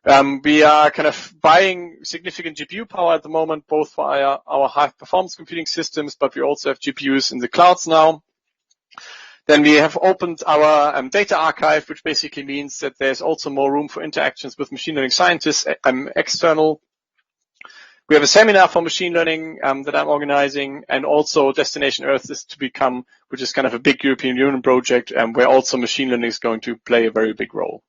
We are kind of buying significant GPU power at the moment, both for our high performance computing systems, but we also have GPUs in the clouds now. Then we have opened our data archive, which basically means that there's also more room for interactions with machine learning scientists, external. We have a seminar for machine learning that I'm organizing, and also Destination Earth is to become, which is kind of a big European Union project, where also machine learning is going to play a very big role.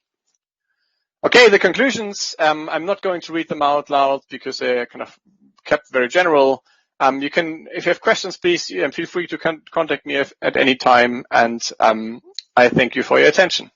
Okay, the conclusions, I'm not going to read them out loud because they're kind of kept very general. You can, if you have questions, please feel free to contact me at any time, and I thank you for your attention.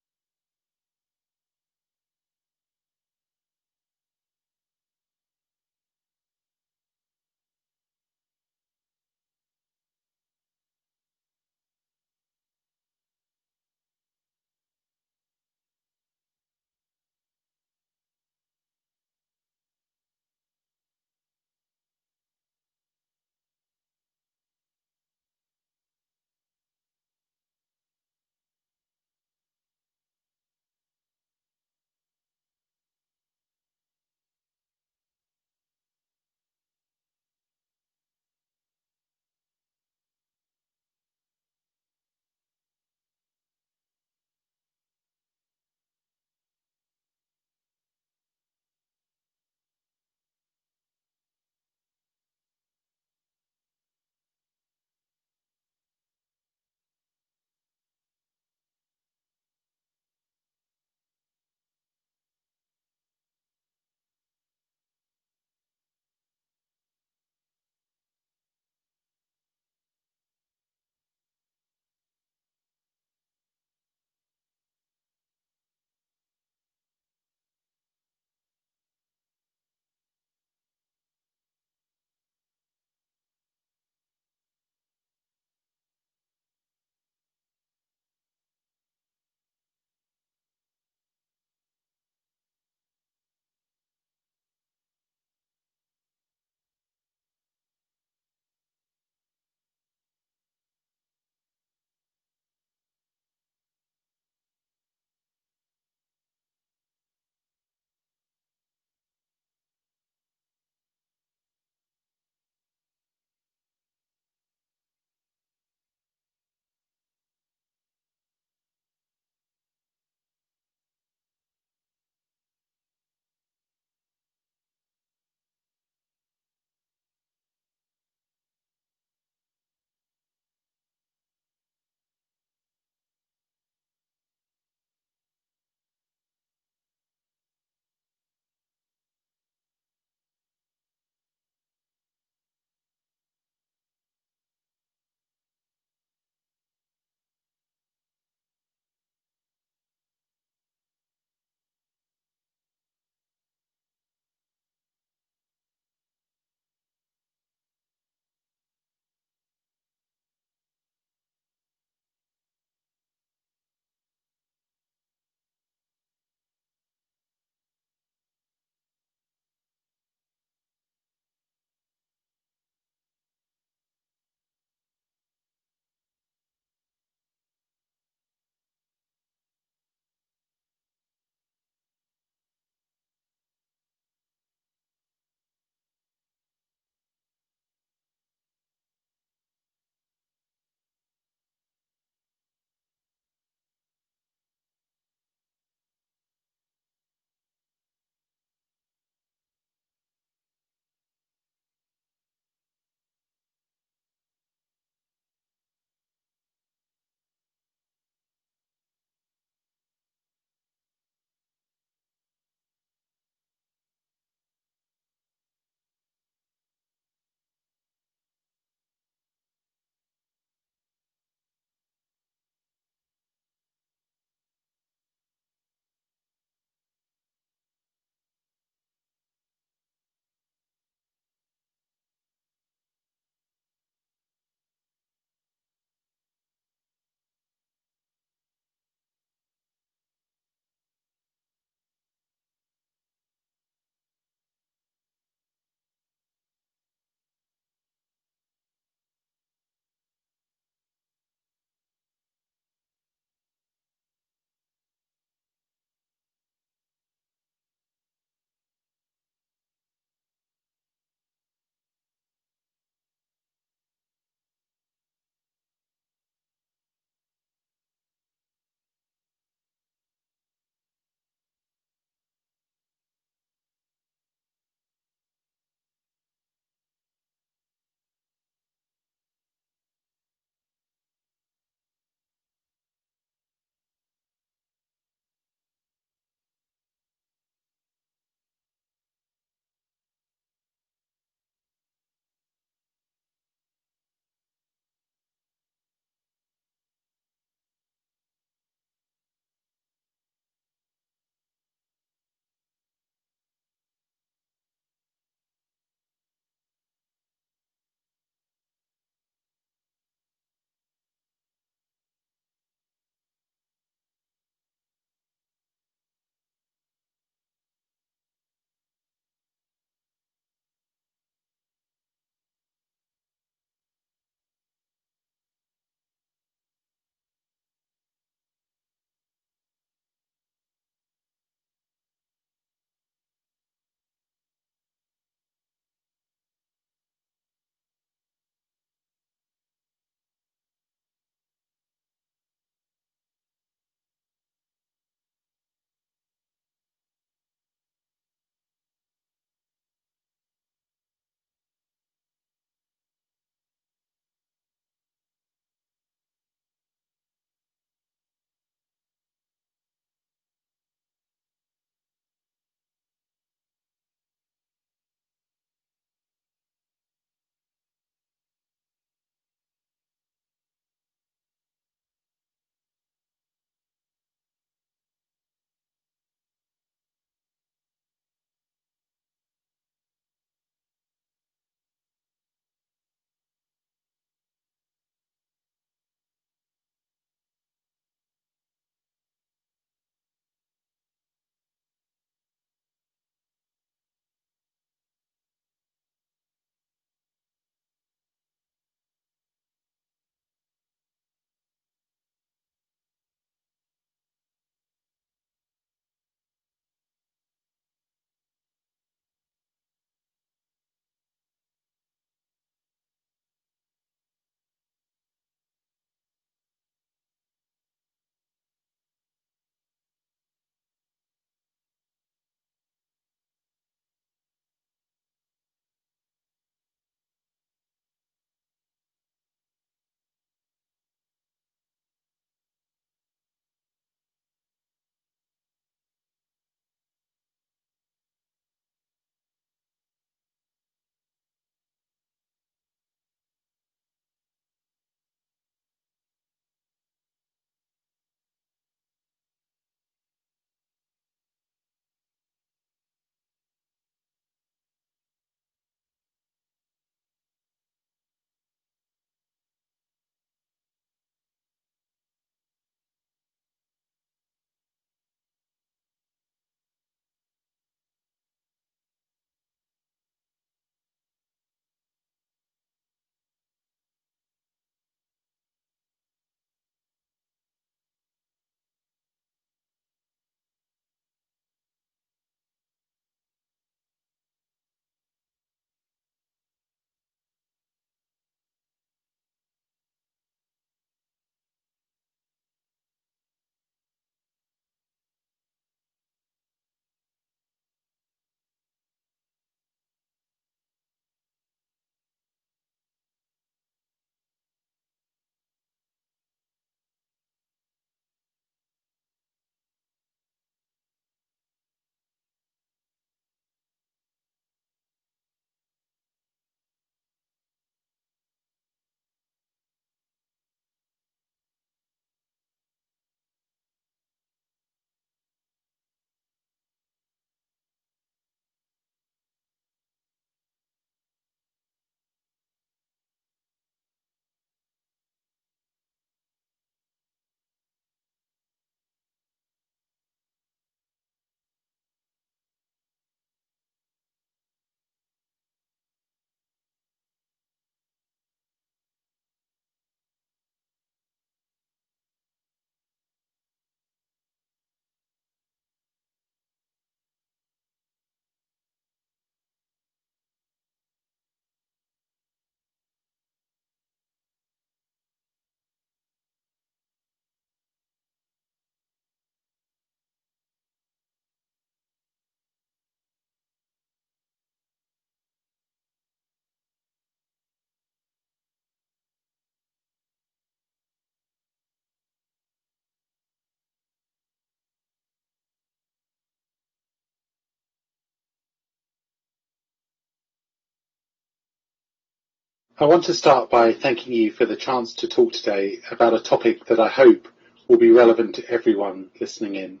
I want to start by thanking you for the chance to talk today about a topic that I hope will be relevant to everyone listening in.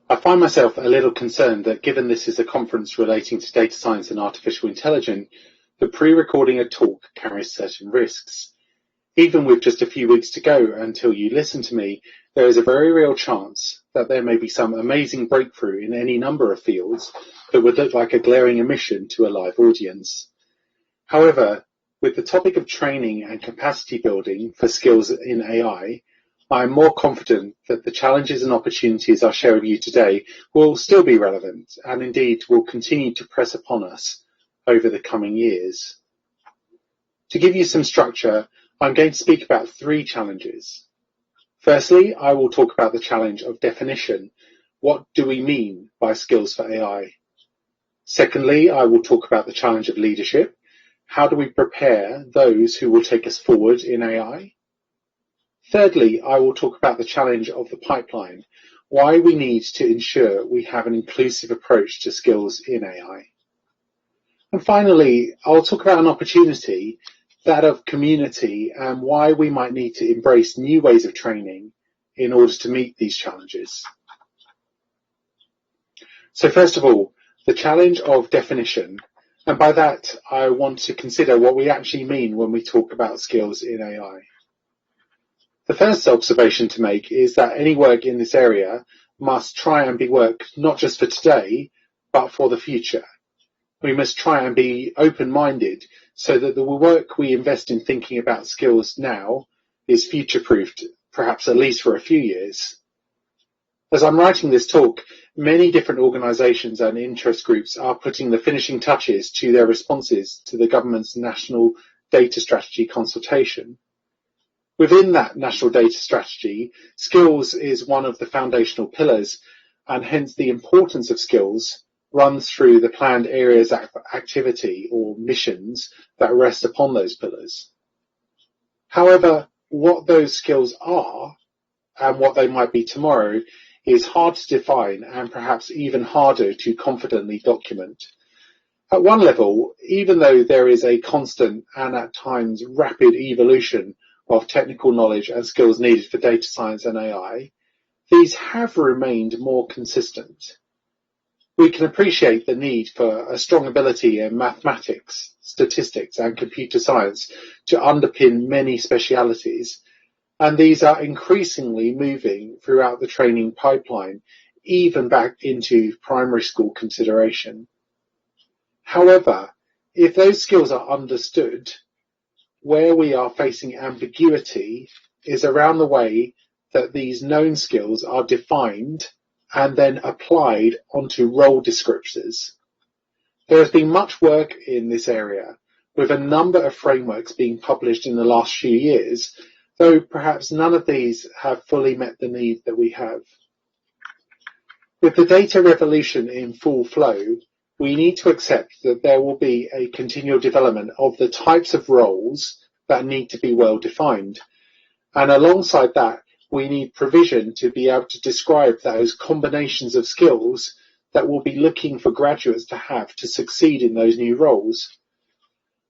I find myself a little concerned that given this is a conference relating to data science and artificial intelligence, that pre-recording a talk carries certain risks. Even with just a few weeks to go until you listen to me, there is a very real chance that there may be some amazing breakthrough in any number of fields that would look like a glaring omission to a live audience. However, with the topic of training and capacity building for skills in AI, I am more confident that the challenges and opportunities I share with you today will still be relevant and indeed will continue to press upon us over the coming years. To give you some structure, I'm going to speak about three challenges. Firstly, I will talk about the challenge of definition. What do we mean by skills for AI? Secondly, I will talk about the challenge of leadership. How do we prepare those who will take us forward in AI? Thirdly, I will talk about the challenge of the pipeline, why we need to ensure we have an inclusive approach to skills in AI. And finally, I'll talk about an opportunity, that of community, and why we might need to embrace new ways of training in order to meet these challenges. So first of all, the challenge of definition. And by that, I want to consider what we actually mean when we talk about skills in AI. The first observation to make is that any work in this area must try and be work not just for today, but for the future. We must try and be open-minded so that the work we invest in thinking about skills now is future-proofed, perhaps at least for a few years. As I'm writing this talk, many different organisations and interest groups are putting the finishing touches to their responses to the government's National Data Strategy consultation. Within that National Data Strategy, skills is one of the foundational pillars, and hence the importance of skills runs through the planned areas of activity or missions that rest upon those pillars. However, what those skills are and what they might be tomorrow is hard to define and perhaps even harder to confidently document. At one level, even though there is a constant and at times rapid evolution of technical knowledge and skills needed for data science and AI, these have remained more consistent. We can appreciate the need for a strong ability in mathematics, statistics, and computer science to underpin many specialities, and these are increasingly moving throughout the training pipeline, even back into primary school consideration. However, if those skills are understood, where we are facing ambiguity is around the way that these known skills are defined and then applied onto role descriptors. There has been much work in this area, with a number of frameworks being published in the last few years, though perhaps none of these have fully met the need that we have. With the data revolution in full flow, we need to accept that there will be a continual development of the types of roles that need to be well defined. And alongside that, we need provision to be able to describe those combinations of skills that we'll be looking for graduates to have to succeed in those new roles.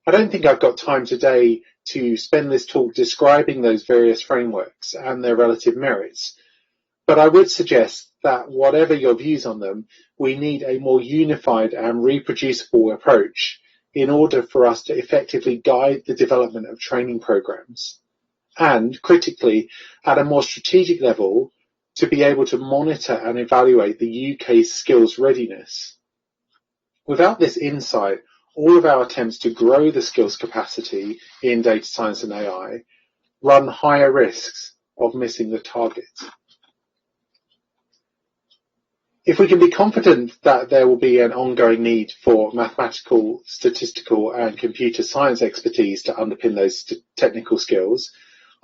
I don't think I've got time today to spend this talk describing those various frameworks and their relative merits, but I would suggest that whatever your views on them, we need a more unified and reproducible approach in order for us to effectively guide the development of training programs, and critically, at a more strategic level, to be able to monitor and evaluate the UK's skills readiness. Without this insight, all of our attempts to grow the skills capacity in data science and AI run higher risks of missing the target. If we can be confident that there will be an ongoing need for mathematical, statistical, and computer science expertise to underpin those technical skills,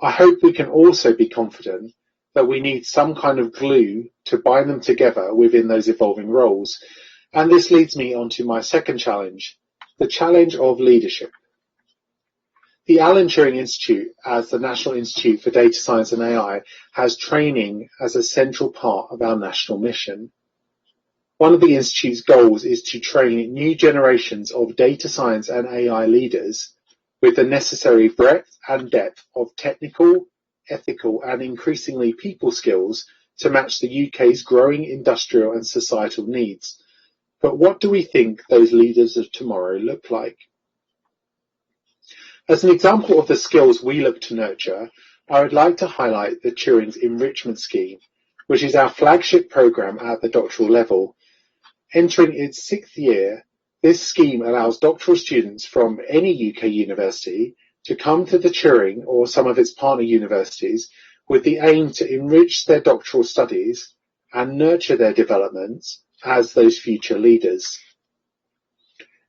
I hope we can also be confident that we need some kind of glue to bind them together within those evolving roles. And this leads me on to my second challenge, the challenge of leadership. The Alan Turing Institute, as the National Institute for Data Science and AI, has training as a central part of our national mission. One of the Institute's goals is to train new generations of data science and AI leaders with the necessary breadth and depth of technical, ethical and increasingly people skills to match the UK's growing industrial and societal needs. But what do we think those leaders of tomorrow look like? As an example of the skills we look to nurture, I would like to highlight the Turing's Enrichment Scheme, which is our flagship programme at the doctoral level. Entering its 6th year, this scheme allows doctoral students from any UK university to come to the Turing or some of its partner universities with the aim to enrich their doctoral studies and nurture their developments as those future leaders.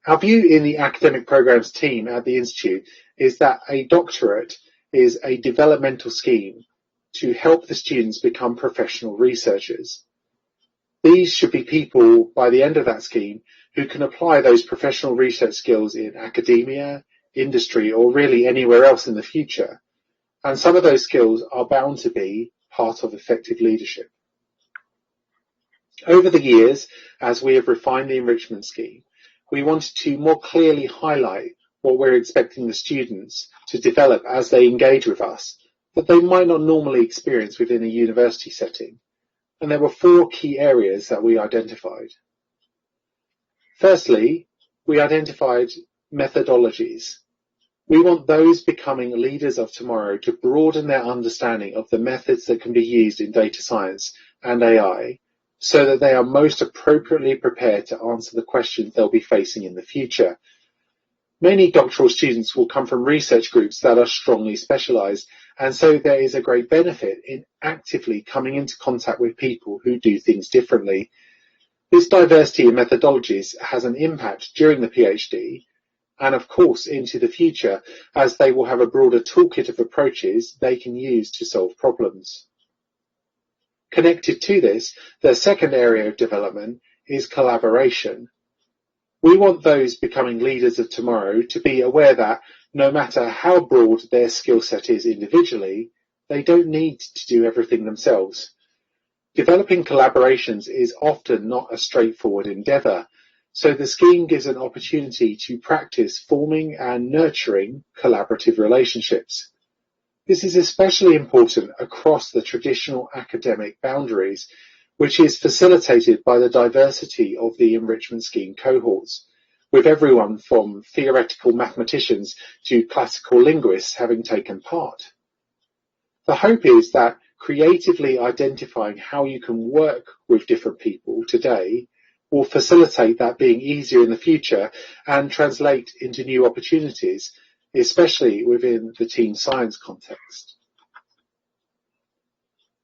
Our view in the academic programs team at the Institute is that a doctorate is a developmental scheme to help the students become professional researchers. These should be people, by the end of that scheme, who can apply those professional research skills in academia, industry, or really anywhere else in the future. And some of those skills are bound to be part of effective leadership. Over the years, as we have refined the enrichment scheme, we wanted to more clearly highlight what we're expecting the students to develop as they engage with us that they might not normally experience within a university setting. And there were 4 key areas that we identified. Firstly, we identified methodologies. We want those becoming leaders of tomorrow to broaden their understanding of the methods that can be used in data science and AI so that they are most appropriately prepared to answer the questions they'll be facing in the future. Many doctoral students will come from research groups that are strongly specialised, and so there is a great benefit in actively coming into contact with people who do things differently. This diversity in methodologies has an impact during the PhD and of course into the future, as they will have a broader toolkit of approaches they can use to solve problems. Connected to this, the second area of development is collaboration. We want those becoming leaders of tomorrow to be aware that no matter how broad their skill set is individually, they don't need to do everything themselves. Developing collaborations is often not a straightforward endeavour, so the scheme gives an opportunity to practice forming and nurturing collaborative relationships. This is especially important across the traditional academic boundaries, which is facilitated by the diversity of the enrichment scheme cohorts, with everyone from theoretical mathematicians to classical linguists having taken part. The hope is that creatively identifying how you can work with different people today will facilitate that being easier in the future and translate into new opportunities, especially within the team science context.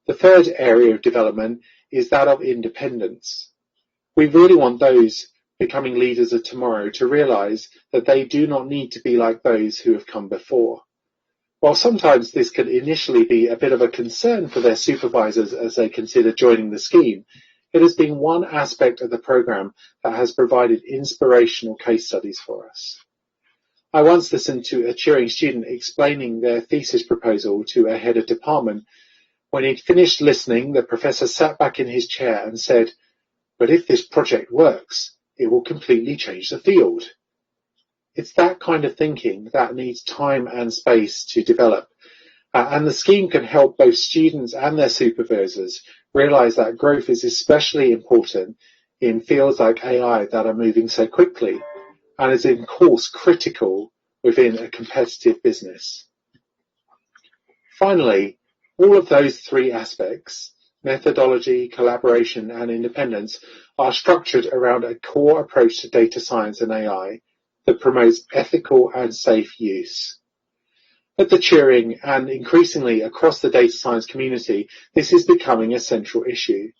The third area of development is that of independence. We really want those becoming leaders of tomorrow to realise that they do not need to be like those who have come before. While sometimes this can initially be a bit of a concern for their supervisors as they consider joining the scheme, it has been one aspect of the programme that has provided inspirational case studies for us. I once listened to a Turing student explaining their thesis proposal to a head of department. When he'd finished listening, the professor sat back in his chair and said, "But if this project works, it will completely change the field." It's that kind of thinking that needs time and space to develop. And the scheme can help both students and their supervisors realise that growth is especially important in fields like AI that are moving so quickly and is of course critical within a competitive business. Finally, all of those 3 aspects, methodology, collaboration and independence, are structured around a core approach to data science and AI that promotes ethical and safe use. At the Turing and increasingly across the data science community, this is becoming a central issue.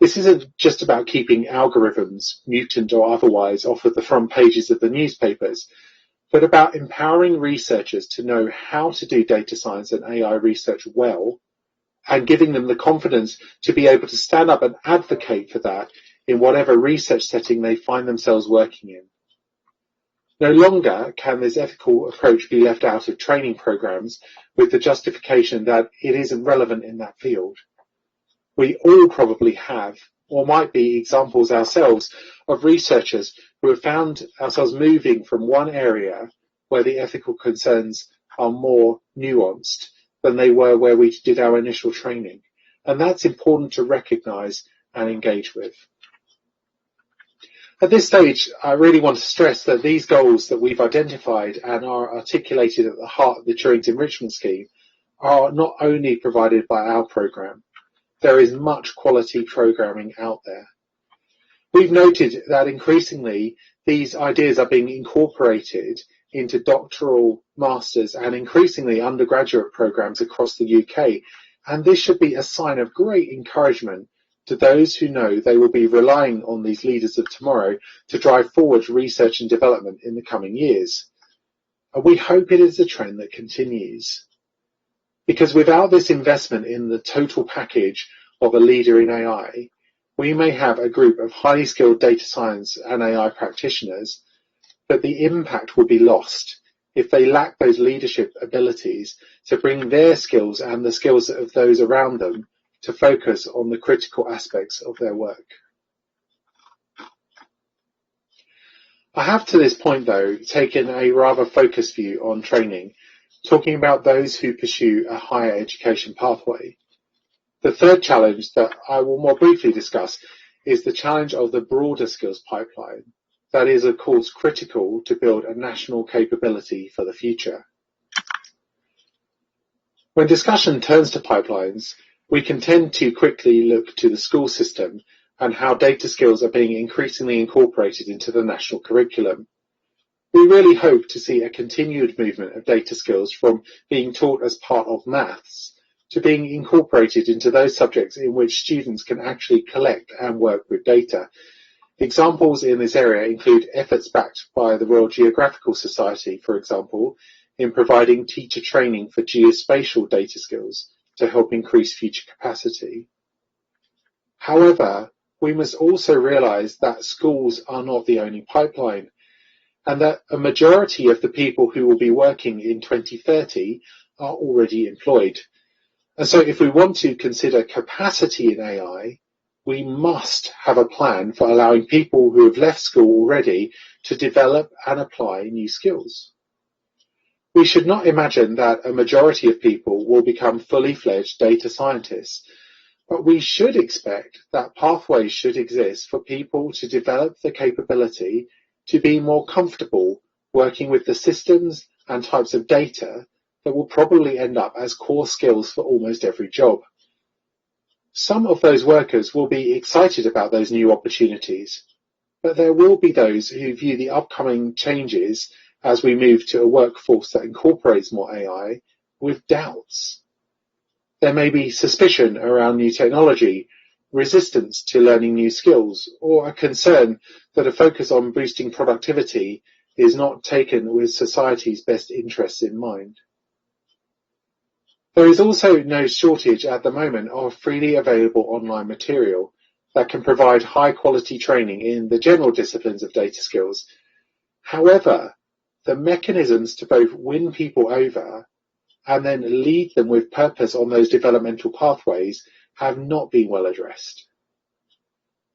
This isn't just about keeping algorithms, mutant or otherwise, off of the front pages of the newspapers, but about empowering researchers to know how to do data science and AI research well, and giving them the confidence to be able to stand up and advocate for that in whatever research setting they find themselves working in. No longer can this ethical approach be left out of training programs with the justification that it isn't relevant in that field. We all probably have, or might be examples ourselves, of researchers who have found ourselves moving from one area where the ethical concerns are more nuanced than they were where we did our initial training. And that's important to recognise and engage with. At this stage, I really want to stress that these goals that we've identified and are articulated at the heart of the Turing's Enrichment Scheme are not only provided by our programme. There is much quality programming out there. We've noted that increasingly these ideas are being incorporated into doctoral, masters and increasingly undergraduate programs across the UK, and this should be a sign of great encouragement to those who know they will be relying on these leaders of tomorrow to drive forward research and development in the coming years. And we hope it is a trend that continues. Because without this investment in the total package of a leader in AI, we may have a group of highly skilled data science and AI practitioners, but the impact will be lost if they lack those leadership abilities to bring their skills and the skills of those around them to focus on the critical aspects of their work. I have to this point, though, taken a rather focused view on training, talking about those who pursue a higher education pathway. The third challenge that I will more briefly discuss is the challenge of the broader skills pipeline that is, of course, critical to build a national capability for the future. When discussion turns to pipelines, we can tend to quickly look to the school system and how data skills are being increasingly incorporated into the national curriculum. We really hope to see a continued movement of data skills from being taught as part of maths to being incorporated into those subjects in which students can actually collect and work with data. Examples in this area include efforts backed by the Royal Geographical Society, for example, in providing teacher training for geospatial data skills to help increase future capacity. However, we must also realise that schools are not the only pipeline, and that a majority of the people who will be working in 2030 are already employed. And so if we want to consider capacity in AI, we must have a plan for allowing people who have left school already to develop and apply new skills. We should not imagine that a majority of people will become fully fledged data scientists, but we should expect that pathways should exist for people to develop the capability to be more comfortable working with the systems and types of data that will probably end up as core skills for almost every job. Some of those workers will be excited about those new opportunities, but there will be those who view the upcoming changes as we move to a workforce that incorporates more AI with doubts. There may be suspicion around new technology, resistance to learning new skills, or a concern that a focus on boosting productivity is not taken with society's best interests in mind. There is also no shortage at the moment of freely available online material that can provide high-quality training in the general disciplines of data skills. However, the mechanisms to both win people over and then lead them with purpose on those developmental pathways have not been well addressed.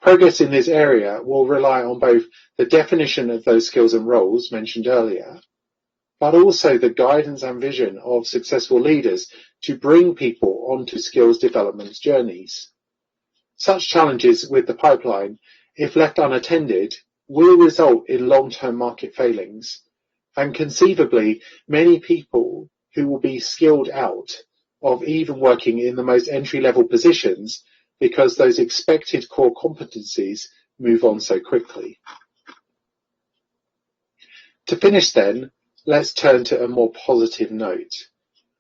Progress in this area will rely on both the definition of those skills and roles mentioned earlier, but also the guidance and vision of successful leaders to bring people onto skills development journeys. Such challenges with the pipeline, if left unattended, will result in long-term market failings, and conceivably many people who will be skilled out of even working in the most entry-level positions because those expected core competencies move on so quickly. To finish then, let's turn to a more positive note,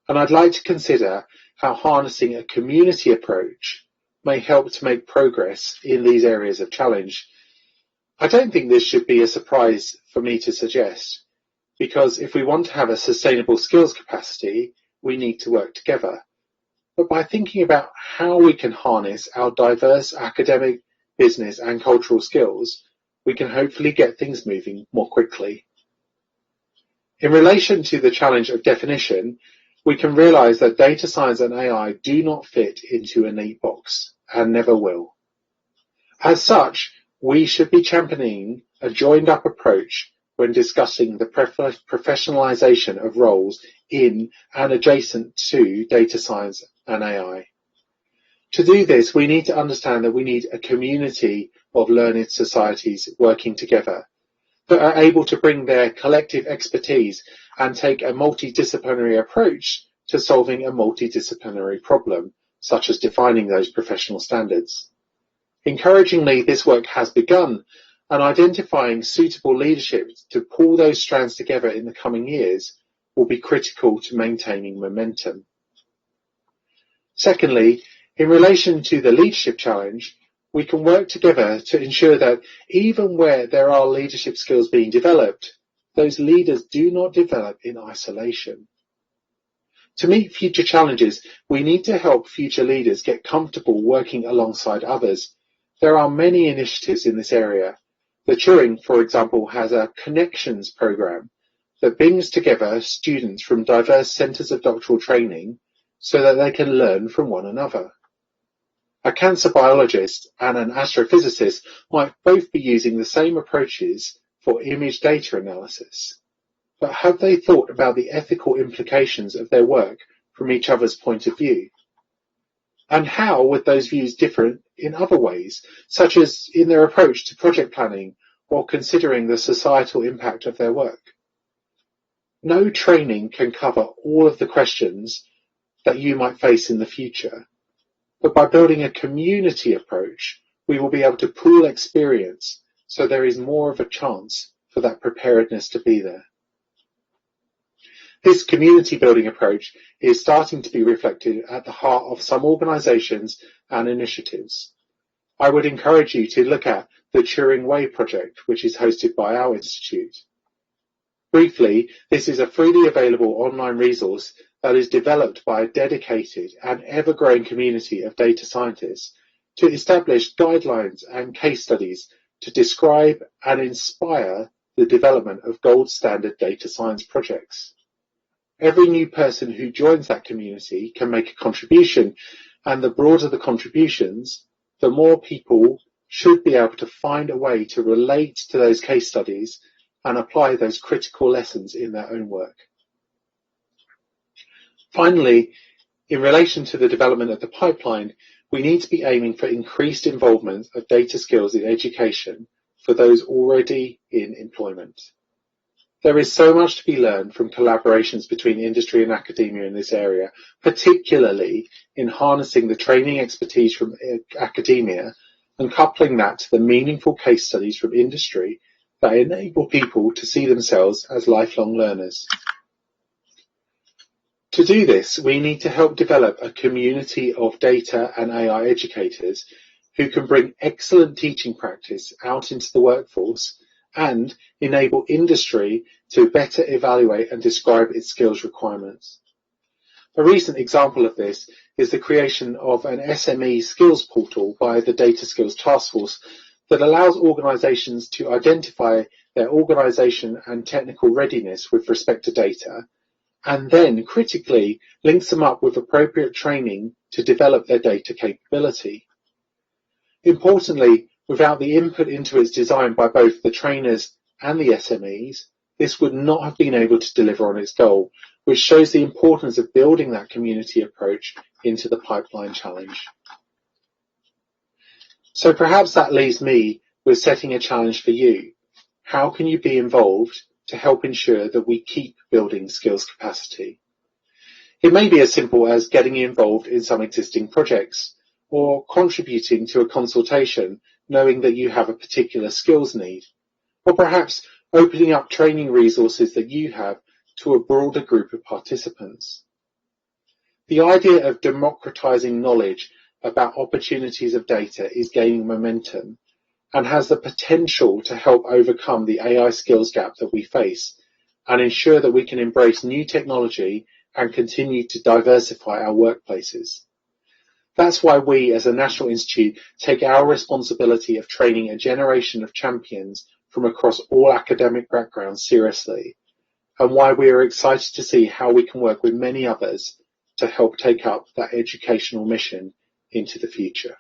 and I'd like to consider how harnessing a community approach may help to make progress in these areas of challenge. I don't think this should be a surprise for me to suggest, because if we want to have a sustainable skills capacity, we need to work together. But by thinking about how we can harness our diverse academic, business and cultural skills, we can hopefully get things moving more quickly. In relation to the challenge of definition, we can realize that data science and AI do not fit into a neat box and never will. As such, we should be championing a joined-up approach when discussing the professionalization of roles in and adjacent to data science and AI. To do this, we need to understand that we need a community of learned societies working together that are able to bring their collective expertise and take a multidisciplinary approach to solving a multidisciplinary problem, such as defining those professional standards. Encouragingly, this work has begun, and identifying suitable leadership to pull those strands together in the coming years will be critical to maintaining momentum. Secondly, in relation to the leadership challenge, we can work together to ensure that even where there are leadership skills being developed, those leaders do not develop in isolation. To meet future challenges, we need to help future leaders get comfortable working alongside others. There are many initiatives in this area. The Turing, for example, has a connections program that brings together students from diverse centres of doctoral training so that they can learn from one another. A cancer biologist and an astrophysicist might both be using the same approaches for image data analysis. But have they thought about the ethical implications of their work from each other's point of view? And how would those views differ in other ways, such as in their approach to project planning or considering the societal impact of their work? No training can cover all of the questions that you might face in the future, but by building a community approach, we will be able to pool experience so there is more of a chance for that preparedness to be there. This community building approach is starting to be reflected at the heart of some organisations and initiatives. I would encourage you to look at the Turing Way project, which is hosted by our institute. Briefly, this is a freely available online resource that is developed by a dedicated and ever-growing community of data scientists to establish guidelines and case studies to describe and inspire the development of gold standard data science projects. Every new person who joins that community can make a contribution, and the broader the contributions, the more people should be able to find a way to relate to those case studies and apply those critical lessons in their own work. Finally, in relation to the development of the pipeline, we need to be aiming for increased involvement of data skills in education for those already in employment. There is so much to be learned from collaborations between industry and academia in this area, particularly in harnessing the training expertise from academia and coupling that to the meaningful case studies from industry that enable people to see themselves as lifelong learners. To do this, we need to help develop a community of data and AI educators who can bring excellent teaching practice out into the workforce and enable industry to better evaluate and describe its skills requirements. A recent example of this is the creation of an SME skills portal by the Data Skills Task Force that allows organisations to identify their organisation and technical readiness with respect to data, and then critically links them up with appropriate training to develop their data capability. Importantly, without the input into its design by both the trainers and the SMEs, this would not have been able to deliver on its goal, which shows the importance of building that community approach into the pipeline challenge. So perhaps that leaves me with setting a challenge for you. How can you be involved to help ensure that we keep building skills capacity? It may be as simple as getting involved in some existing projects or contributing to a consultation knowing that you have a particular skills need, or perhaps opening up training resources that you have to a broader group of participants. The idea of democratizing knowledge about opportunities of data is gaining momentum and has the potential to help overcome the AI skills gap that we face and ensure that we can embrace new technology and continue to diversify our workplaces. That's why we as a National Institute take our responsibility of training a generation of champions from across all academic backgrounds seriously, and why we are excited to see how we can work with many others to help take up that educational mission into the future.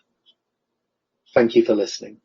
Thank you for listening.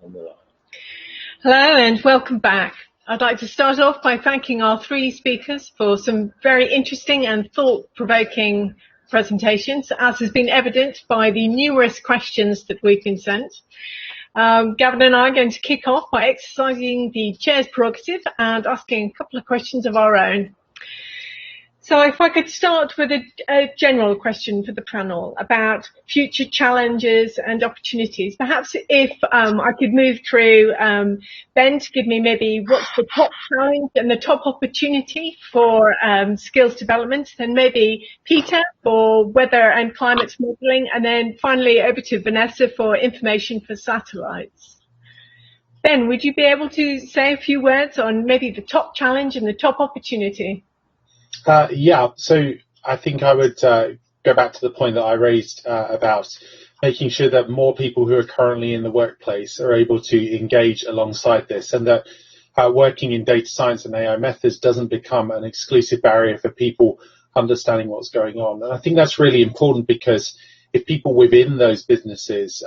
on the line. Hello and welcome back. I'd like to start off by thanking our three speakers for some very interesting and thought-provoking presentations, as has been evident by the numerous questions that we've been sent. Gavin and I are going to kick off by exercising the chair's prerogative and asking a couple of questions of our own. So if I could start with a general question for the panel about future challenges and opportunities. Perhaps if I could move through Ben to give me maybe what's the top challenge and the top opportunity for skills development, then maybe Peter for weather and climate modelling, and then finally over to Vanessa for information for satellites. Ben, would you be able to say a few words on maybe the top challenge and the top opportunity? Yeah, so I think I would go back to the point that I raised about making sure that more people who are currently in the workplace are able to engage alongside this, and that working in data science and AI methods doesn't become an exclusive barrier for people understanding what's going on. And I think that's really important, because if people within those businesses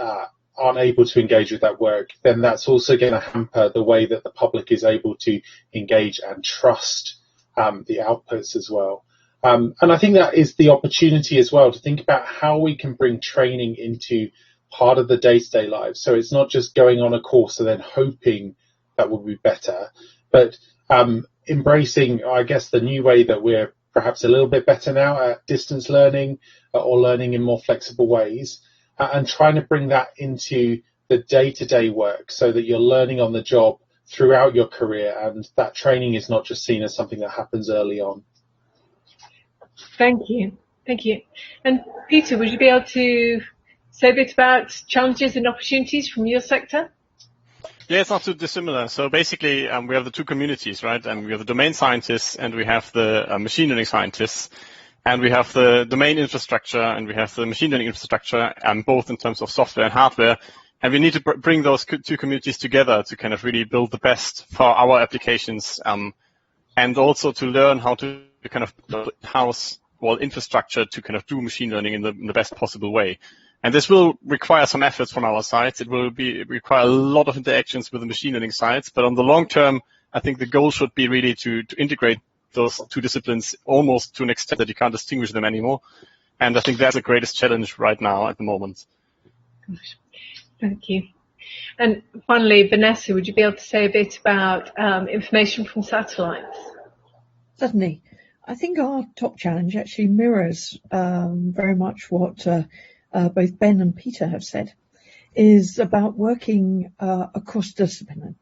aren't able to engage with that work, then that's also going to hamper the way that the public is able to engage and trust the outputs as well. And I think that is the opportunity as well to think about how we can bring training into part of the day-to-day life. So it's not just going on a course and then hoping that will be better, but embracing, I guess, the new way that we're perhaps a little bit better now at distance learning or learning in more flexible ways, and trying to bring that into the day-to-day work so that you're learning on the job throughout your career, and that training is not just seen as something that happens early on. Thank you. Thank you. And Peter, would you be able to say a bit about challenges and opportunities from your sector? Yeah, it's not too dissimilar. So basically, we have the two communities, right? And we have the domain scientists and we have the machine learning scientists. And we have the domain infrastructure and we have the machine learning infrastructure, both in terms of software and hardware. And we need to bring those two communities together to kind of really build the best for our applications, and also to learn how to kind of build in-house infrastructure to kind of do machine learning in the best possible way. And this will require some efforts from our side. It will require a lot of interactions with the machine learning sides. But on the long term, I think the goal should be really to integrate those two disciplines almost to an extent that you can't distinguish them anymore. And I think that's the greatest challenge right now at the moment. Gosh. Thank you. And finally, Vanessa, would you be able to say a bit about information from satellites? Certainly. I think our top challenge actually mirrors very much what both Ben and Peter have said, is about working across discipline.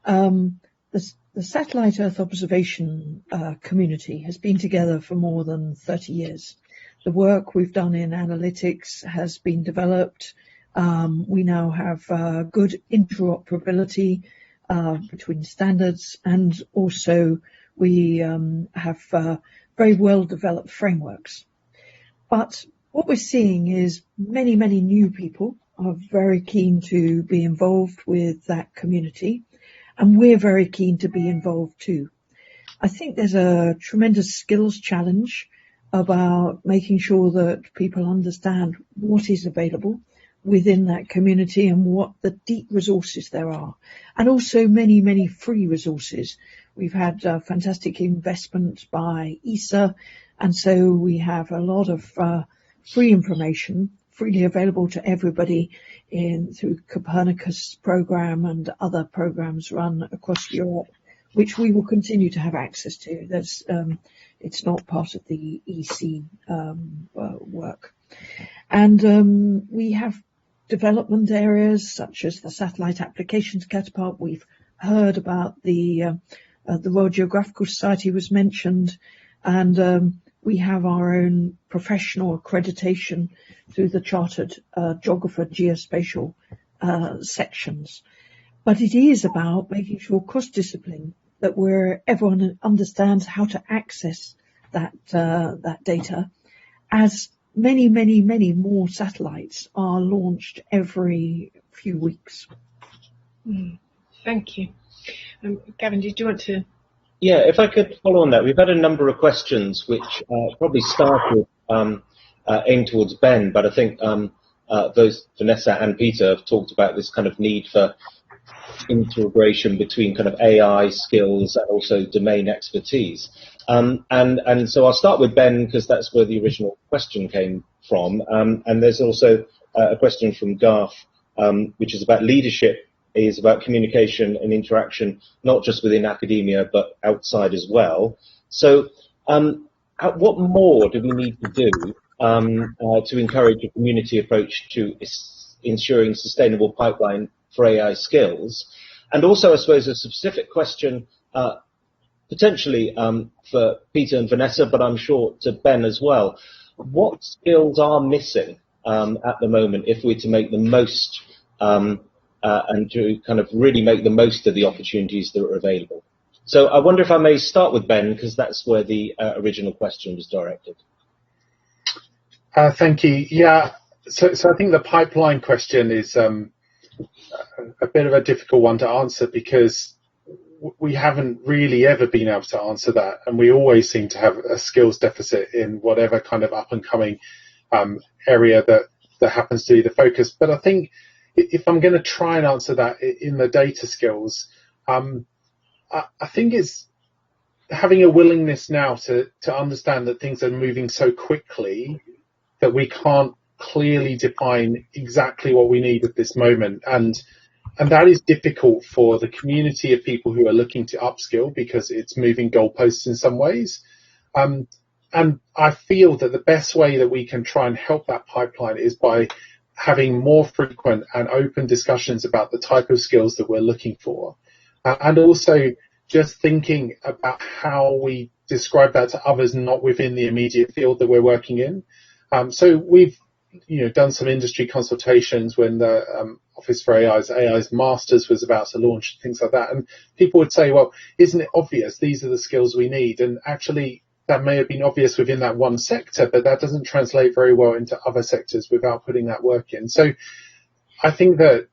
The satellite Earth observation community has been together for more than 30 years. The work we've done in analytics has been developed. We now have good interoperability between standards, and also we have very well developed frameworks. But what we're seeing is many new people are very keen to be involved with that community, and we're very keen to be involved too. I think there's a tremendous skills challenge about making sure that people understand what is available within that community and what the deep resources there are, and also many free resources. We've had fantastic investment by ESA, and so we have a lot of free information freely available to everybody through Copernicus program and other programs run across Europe, which we will continue to have access to. It's not part of the EC work. And we have development areas such as the Satellite Applications Catapult. We've heard about the Royal Geographical Society was mentioned, and we have our own professional accreditation through the Chartered Geographer Geospatial sections. But it is about making sure cross-discipline, that everyone understands how to access that data, as many more satellites are launched every few weeks. Thank you. Gavin, did you want to? Yeah, if I could follow on that. We've had a number of questions which probably started aimed towards Ben, but I think both Vanessa and Peter have talked about this kind of need for integration between kind of AI skills and also domain expertise. And so I'll start with Ben because that's where the original question came from. And there's also a question from Garth, which is about leadership, is about communication and interaction, not just within academia, but outside as well. So what more do we need to do to encourage a community approach to ensuring sustainable pipeline for AI skills? And also, I suppose, a specific question potentially for Peter and Vanessa, but I'm sure to Ben as well. What skills are missing at the moment if we're to make the most and to kind of really make the most of the opportunities that are available? So I wonder if I may start with Ben, because that's where the original question was directed. Thank you. Yeah, so I think the pipeline question is a bit of a difficult one to answer because we haven't really ever been able to answer that, and we always seem to have a skills deficit in whatever kind of up and coming area that happens to be the focus. But I think if I'm going to try and answer that in the data skills, I think it's having a willingness now to understand that things are moving so quickly that we can't clearly define exactly what we need at this moment. And that is difficult for the community of people who are looking to upskill because it's moving goalposts in some ways. And I feel that the best way that we can try and help that pipeline is by having more frequent and open discussions about the type of skills that we're looking for. And also just thinking about how we describe that to others not within the immediate field that we're working in. So we've done some industry consultations when the Office for AI's Masters was about to launch, things like that. And people would say, well, isn't it obvious? These are the skills we need. And actually, that may have been obvious within that one sector, but that doesn't translate very well into other sectors without putting that work in. So I think that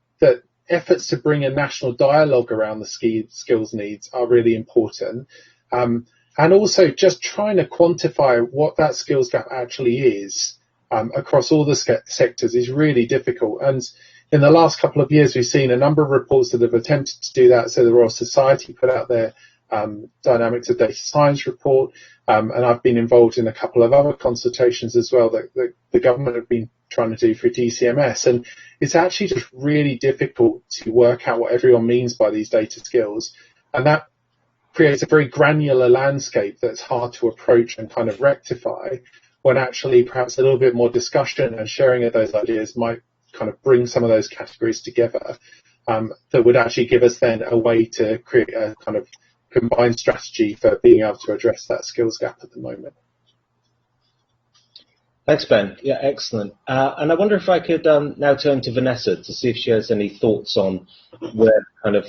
efforts to bring a national dialogue around the skills needs are really important. And also just trying to quantify what that skills gap actually is across all the sectors is really difficult. And in the last couple of years, we've seen a number of reports that have attempted to do that. So the Royal Society put out their Dynamics of Data Science report, and I've been involved in a couple of other consultations as well that the government have been trying to do for DCMS. And it's actually just really difficult to work out what everyone means by these data skills. And that creates a very granular landscape that's hard to approach and kind of rectify, when actually perhaps a little bit more discussion and sharing of those ideas might kind of bring some of those categories together that would actually give us then a way to create a kind of combined strategy for being able to address that skills gap at the moment. Thanks, Ben. Yeah, excellent. And I wonder if I could now turn to Vanessa to see if she has any thoughts on where kind of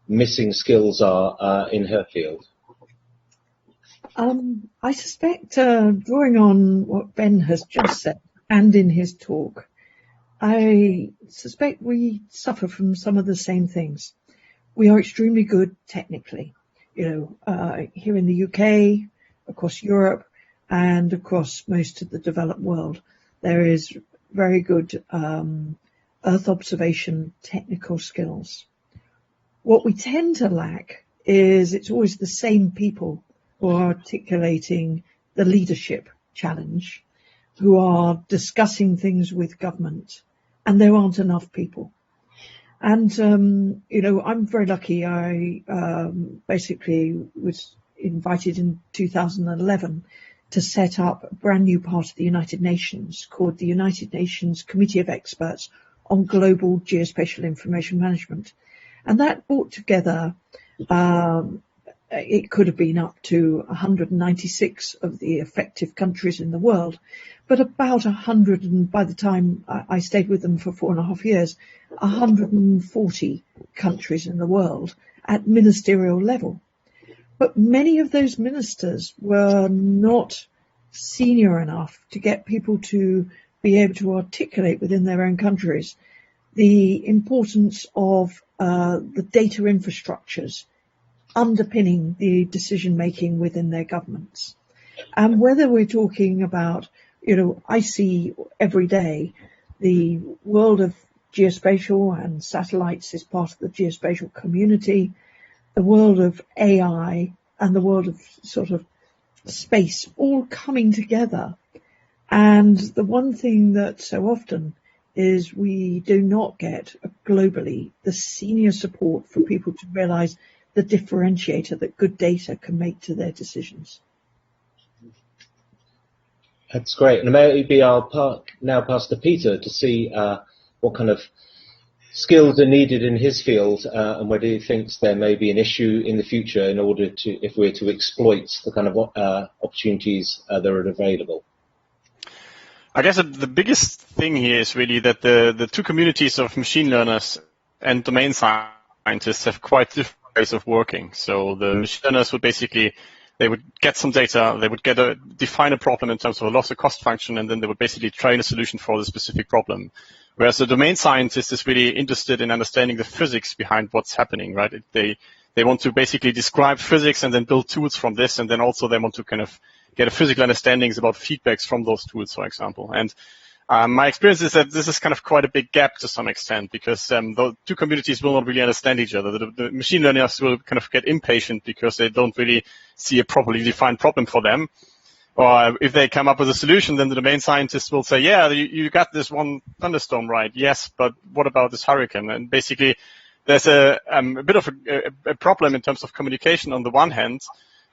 missing skills are in her field. I suspect, drawing on what Ben has just said and in his talk, I suspect we suffer from some of the same things. We are extremely good technically, here in the UK, across Europe, and across most of the developed world. There is very good Earth observation technical skills. What we tend to lack is it's always the same people who are articulating the leadership challenge, who are discussing things with government, and there aren't enough people. And, I'm very lucky. I basically was invited in 2011 to set up a brand new part of the United Nations called the United Nations Committee of Experts on Global Geospatial Information Management. And that brought together, it could have been up to 196 of the effective countries in the world, but about 100, and by the time I stayed with them for 4.5 years, 140 countries in the world at ministerial level. But many of those ministers were not senior enough to get people to be able to articulate within their own countries the importance of the data infrastructures underpinning the decision making within their governments. And whether we're talking about, I see every day the world of geospatial and satellites is part of the geospatial community, the world of AI and the world of sort of space all coming together. And the one thing that so often is we do not get globally the senior support for people to realize the differentiator that good data can make to their decisions. That's great. And maybe I'll now pass to Peter to see what kind of skills are needed in his field and whether he thinks there may be an issue in the future in order to, if we're to exploit the kind of opportunities that are available. I guess the biggest thing here is really that the two communities of machine learners and domain scientists have quite different ways of working. So the machine learners would basically, they would get some data, they would define a problem in terms of a loss or cost function, and then they would basically train a solution for the specific problem. Whereas the domain scientist is really interested in understanding the physics behind what's happening, right? They want to basically describe physics and then build tools from this, and then also they want to kind of get a physical understandings about feedbacks from those tools, for example. And my experience is that this is kind of quite a big gap to some extent, because the two communities will not really understand each other. The machine learners will kind of get impatient because they don't really see a properly defined problem for them. Or if they come up with a solution, then the domain scientists will say, yeah, you got this one thunderstorm right. Yes, but what about this hurricane? And basically, there's a bit of a problem in terms of communication on the one hand,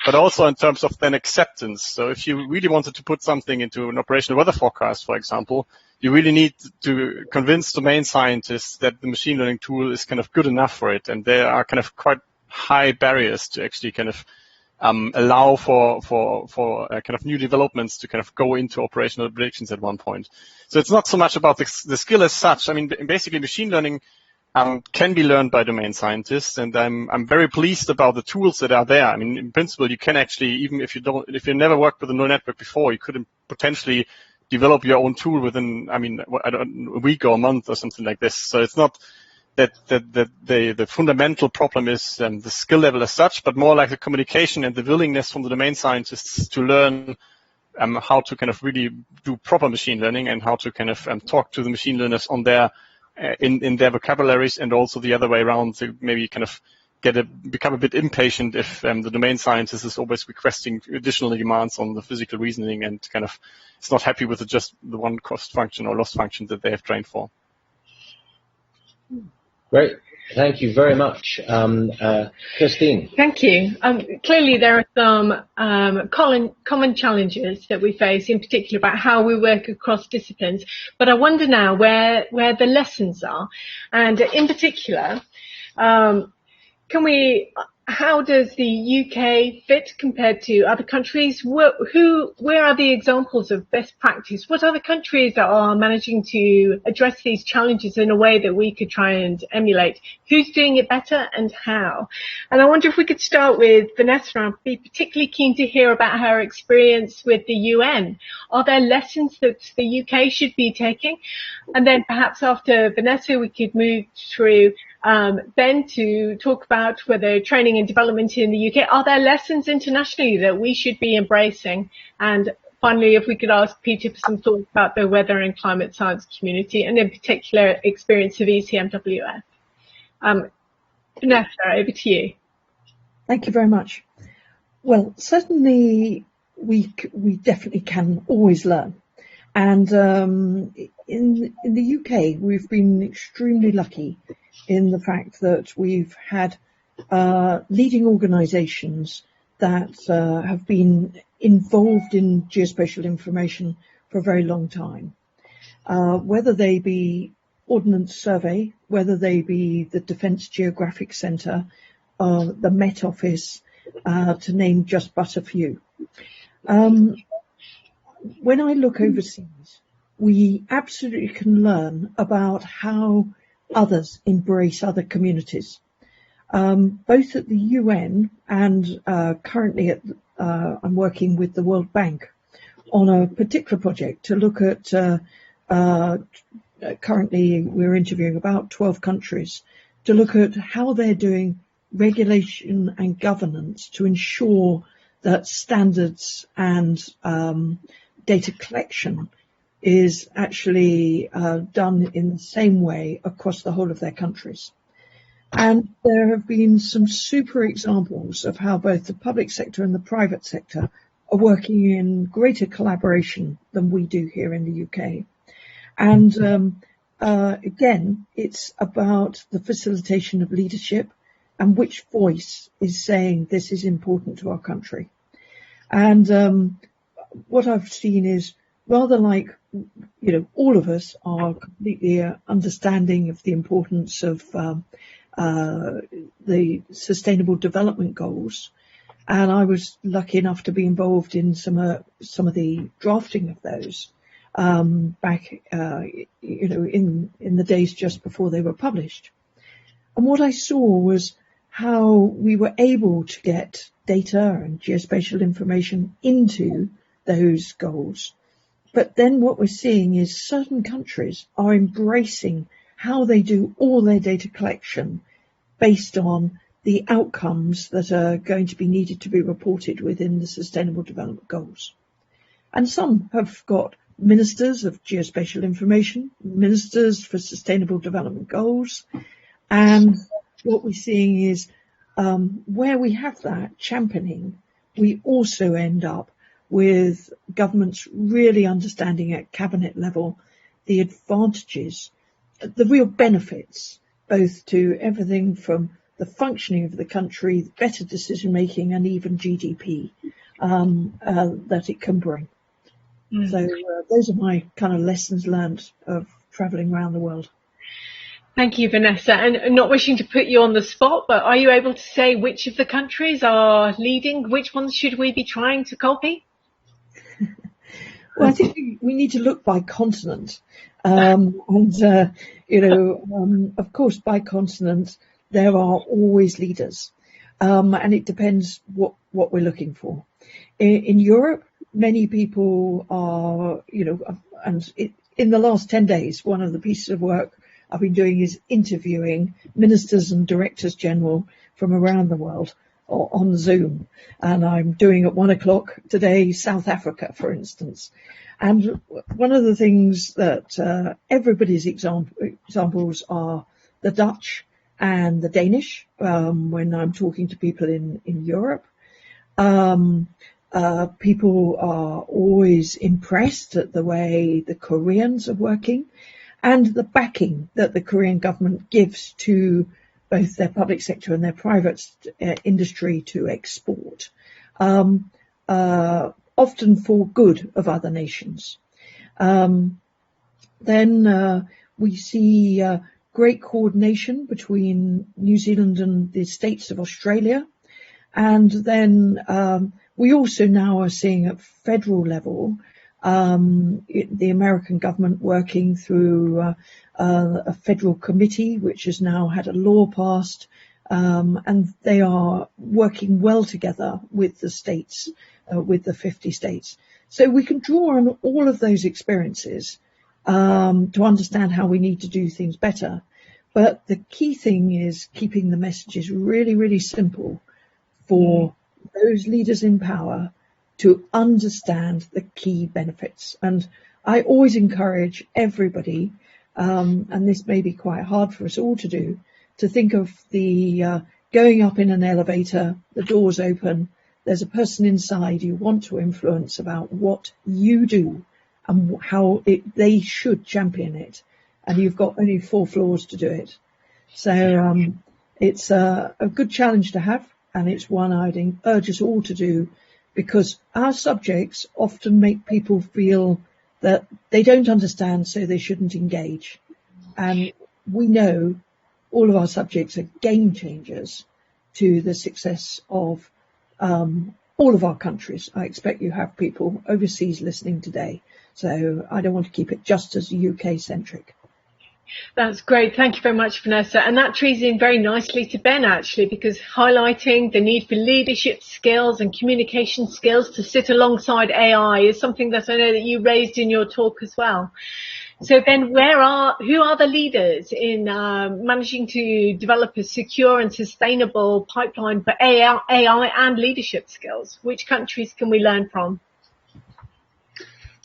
but also in terms of then acceptance. So if you really wanted to put something into an operational weather forecast, for example, you really need to convince domain scientists that the machine learning tool is kind of good enough for it. And there are kind of quite high barriers to actually kind of allow for kind of new developments to kind of go into operational predictions at one point. So it's not so much about the skill as such. I mean, basically machine learning can be learned by domain scientists, and I'm very pleased about the tools that are there. I mean, in principle, you can actually, even if you never worked with a neural network before, you could potentially develop your own tool within, a week or a month or something like this. So it's not that the fundamental problem is the skill level as such, but more like the communication and the willingness from the domain scientists to learn how to kind of really do proper machine learning and how to kind of talk to the machine learners on their in their vocabularies, and also the other way around, to maybe kind of become a bit impatient if the domain scientist is always requesting additional demands on the physical reasoning and kind of is not happy with just the one cost function or loss function that they have trained for. Great. Thank you very much. Christine. Thank you. Clearly there are some common challenges that we face, in particular about how we work across disciplines. But I wonder now where the lessons are. And in particular, how does the UK fit compared to other countries? Where are the examples of best practice? What other countries are managing to address these challenges in a way that we could try and emulate? Who's doing it better and how? And I wonder if we could start with Vanessa. I'd be particularly keen to hear about her experience with the UN. Are there lessons that the UK should be taking? And then perhaps after Vanessa, we could move through Ben to talk about whether training and development in the UK, are there lessons internationally that we should be embracing? And finally, if we could ask Peter for some thoughts about the weather and climate science community, and in particular experience of ECMWF. Vanessa, over to you. Thank you very much. Well, certainly we definitely can always learn. And in the UK, we've been extremely lucky in the fact that we've had leading organisations that have been involved in geospatial information for a very long time. Whether they be Ordnance Survey, whether they be the Defence Geographic Centre, the Met Office, to name just but a few. When I look overseas, we absolutely can learn about how others embrace other communities, both at the UN and currently I'm working with the World Bank on a particular project to look at, currently we're interviewing about 12 countries to look at how they're doing regulation and governance to ensure that standards and data collection is actually done in the same way across the whole of their countries. And there have been some super examples of how both the public sector and the private sector are working in greater collaboration than we do here in the UK. And again, it's about the facilitation of leadership and which voice is saying this is important to our country. And what I've seen is rather like, all of us are completely understanding of the importance of the Sustainable Development Goals. And I was lucky enough to be involved in some of the drafting of those back, in the days just before they were published. And what I saw was how we were able to get data and geospatial information into those goals. But then what we're seeing is certain countries are embracing how they do all their data collection based on the outcomes that are going to be needed to be reported within the Sustainable Development Goals. And some have got ministers of geospatial information, ministers for Sustainable Development Goals. And what we're seeing is where we have that championing, we also end up with governments really understanding at cabinet level the advantages, the real benefits, both to everything from the functioning of the country, better decision making, and even GDP that it can bring. So those are my kind of lessons learned of travelling around the world. Thank you, Vanessa. And not wishing to put you on the spot, but are you able to say which of the countries are leading? Which ones should we be trying to copy? Well, I think we need to look by continent. Of course, by continent, there are always leaders. And it depends what we're looking for. In Europe, many people are, in the last 10 days, one of the pieces of work I've been doing is interviewing ministers and directors general from around the world on Zoom. And I'm doing at 1:00 today, South Africa, for instance. And one of the things that everybody's examples are the Dutch and the Danish, when I'm talking to people in Europe. People are always impressed at the way the Koreans are working and the backing that the Korean government gives to both their public sector and their private industry to export, often for good of other nations. Then we see great coordination between New Zealand and the states of Australia. And then we also now are seeing at federal level the American government working through a federal committee, which has now had a law passed, and they are working well together with the states, with the 50 states. So we can draw on all of those experiences to understand how we need to do things better. But the key thing is keeping the messages really, really simple for those leaders in power to understand the key benefits. And I always encourage everybody, and this may be quite hard for us all to do, to think of the going up in an elevator, the doors open, there's a person inside you want to influence about what you do and how they should champion it. And you've got only 4 floors to do it. So it's a good challenge to have, and it's one I'd urge us all to do, because our subjects often make people feel that they don't understand, so they shouldn't engage. And we know all of our subjects are game changers to the success of all of our countries. I expect you have people overseas listening today, so I don't want to keep it just as UK centric. That's great. Thank you very much, Vanessa. And that trees in very nicely to Ben, actually, because highlighting the need for leadership skills and communication skills to sit alongside AI is something that I know that you raised in your talk as well. So Ben, who are the leaders in managing to develop a secure and sustainable pipeline for AI and leadership skills? Which countries can we learn from?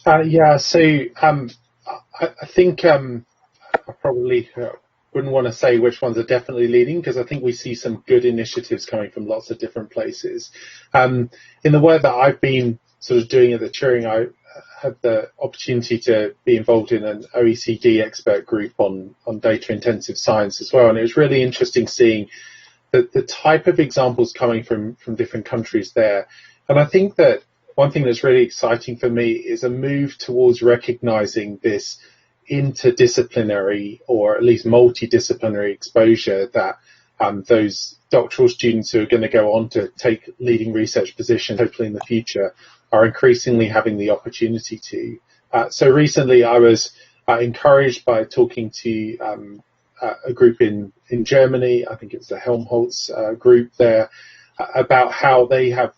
Yeah, so I think I probably wouldn't want to say which ones are definitely leading, because I think we see some good initiatives coming from lots of different places. In the work that I've been sort of doing at the Turing, I had the opportunity to be involved in an OECD expert group on data-intensive science as well, and it was really interesting seeing the type of examples coming from different countries there. And I think that one thing that's really exciting for me is a move towards recognizing this interdisciplinary, or at least multidisciplinary exposure that those doctoral students who are going to go on to take leading research positions, hopefully in the future, are increasingly having the opportunity to. So recently I was encouraged by talking to a group in Germany, I think it's the Helmholtz group there, about how they have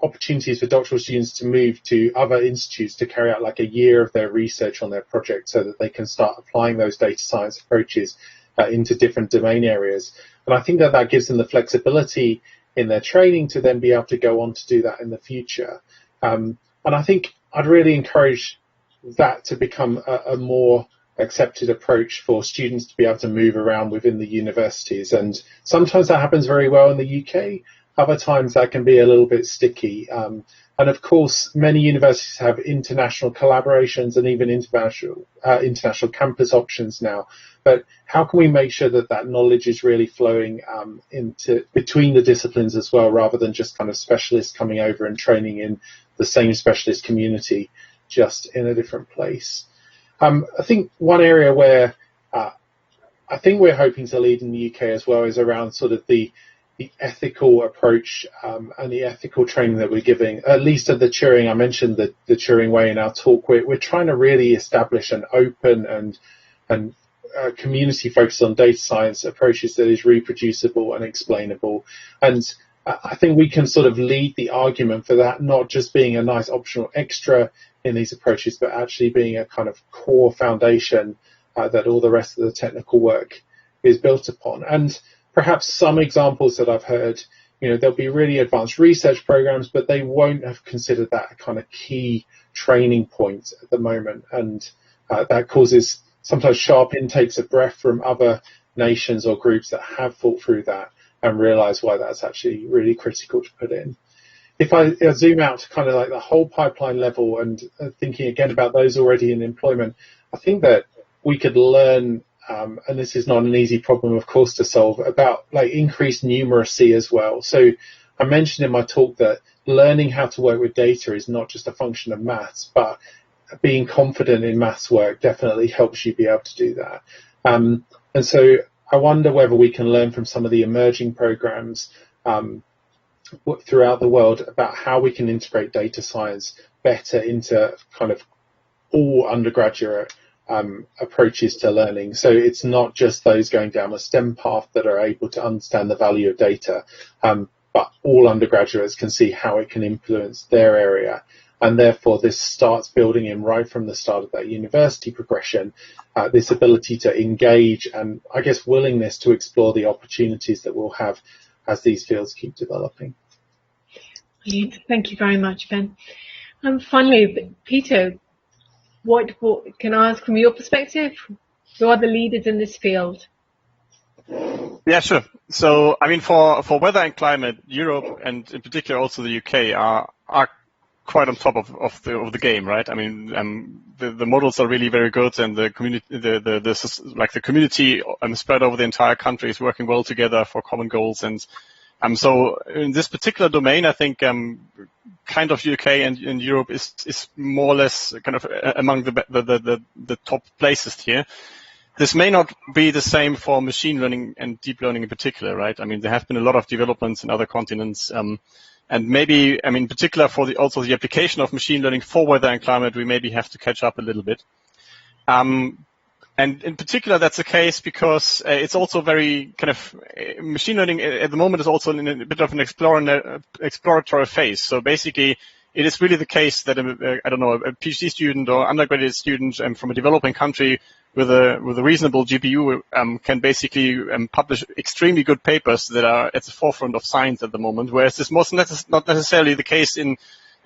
opportunities for doctoral students to move to other institutes to carry out like a year of their research on their project, so that they can start applying those data science approaches into different domain areas. And I think that gives them the flexibility in their training to then be able to go on to do that in the future. And I think I'd really encourage that to become a more accepted approach for students to be able to move around within the universities. And sometimes that happens very well in the UK. Other times that can be a little bit sticky. And of course, many universities have international collaborations and even international campus options now. But how can we make sure that knowledge is really flowing into between the disciplines as well, rather than just kind of specialists coming over and training in the same specialist community, just in a different place? I think one area where I think we're hoping to lead in the UK as well is around sort of the ethical approach and the ethical training that we're giving, at least at the Turing. I mentioned the Turing way in our talk. We're trying to really establish an open and community focused on data science approaches that is reproducible and explainable. And I think we can sort of lead the argument for that, not just being a nice optional extra in these approaches, but actually being a kind of core foundation that all the rest of the technical work is built upon. And perhaps some examples that I've heard, there'll be really advanced research programs, but they won't have considered that a kind of key training point at the moment. And that causes sometimes sharp intakes of breath from other nations or groups that have thought through that and realize why that's actually really critical to put in. If I zoom out to kind of like the whole pipeline level and thinking again about those already in employment, I think that we could learn, and this is not an easy problem, of course, to solve, about like increased numeracy as well. So I mentioned in my talk that learning how to work with data is not just a function of maths, but being confident in maths work definitely helps you be able to do that. And so I wonder whether we can learn from some of the emerging programs throughout the world about how we can integrate data science better into kind of all undergraduate approaches to learning. So it's not just those going down a STEM path that are able to understand the value of data, but all undergraduates can see how it can influence their area. And therefore, this starts building in right from the start of that university progression, this ability to engage and, I guess, willingness to explore the opportunities that we'll have as these fields keep developing. Thank you very much, Ben. Finally, Peter, what can I ask from your perspective? Who are the leaders in this field? Yeah, sure. So, I mean, for weather and climate, Europe and in particular also the UK are quite on top of the game, right? I mean, the models are really very good, and the community, the community spread over the entire country is working well together for common goals. And so in this particular domain, I think kind of UK and Europe is more or less kind of among the top places here. This may not be the same for machine learning and deep learning in particular, right? I mean, there have been a lot of developments in other continents. And maybe, I mean, in particular for also the application of machine learning for weather and climate, we maybe have to catch up a little bit. And in particular, that's the case because it's also very kind of machine learning at the moment is also in a bit of an exploratory phase. So basically, it is really the case that a PhD student or undergraduate student from a developing country with a reasonable GPU can basically publish extremely good papers that are at the forefront of science at the moment. Whereas this not necessarily the case in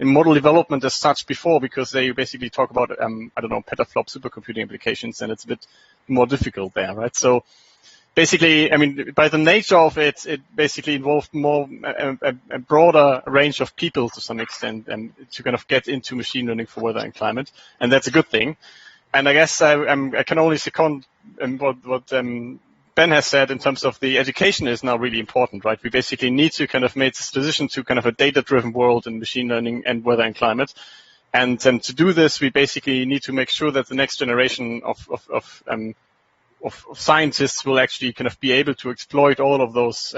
model development as such before, because they basically talk about, petaflop supercomputing applications, and it's a bit more difficult there, right? So basically, by the nature of it, it basically involved more a broader range of people to some extent, to kind of get into machine learning for weather and climate, and that's a good thing. And I guess I can only second what Ben has said in terms of the education is now really important, right? We basically need to kind of make this transition to kind of a data-driven world in machine learning and weather and climate. And to do this, we basically need to make sure that the next generation of scientists will actually kind of be able to exploit all of those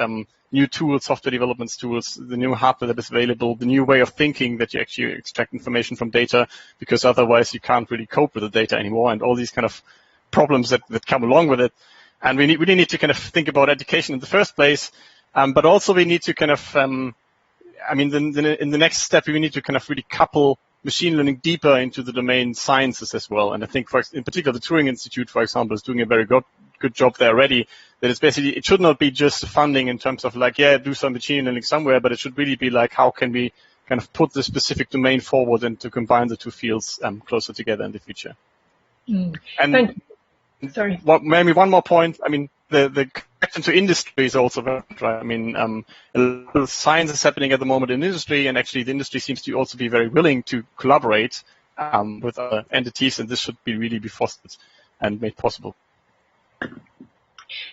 new tools, software development tools, the new hardware that is available, the new way of thinking that you actually extract information from data, because otherwise you can't really cope with the data anymore, and all these kind of problems that come along with it. And we really need to kind of think about education in the first place, but also we need to kind of, in the next step, we need to kind of really couple machine learning deeper into the domain sciences as well. And I think, in particular, the Turing Institute, for example, is doing a very good job there already. That it's basically, it should not be just funding in terms of like, do some machine learning somewhere, but it should really be like, how can we kind of put the specific domain forward and to combine the two fields closer together in the future. And Thank you. Sorry. Maybe one more point. The connection to industry is also very right. A lot of science is happening at the moment in industry, and actually the industry seems to also be very willing to collaborate with other entities, and this should really be fostered and made possible.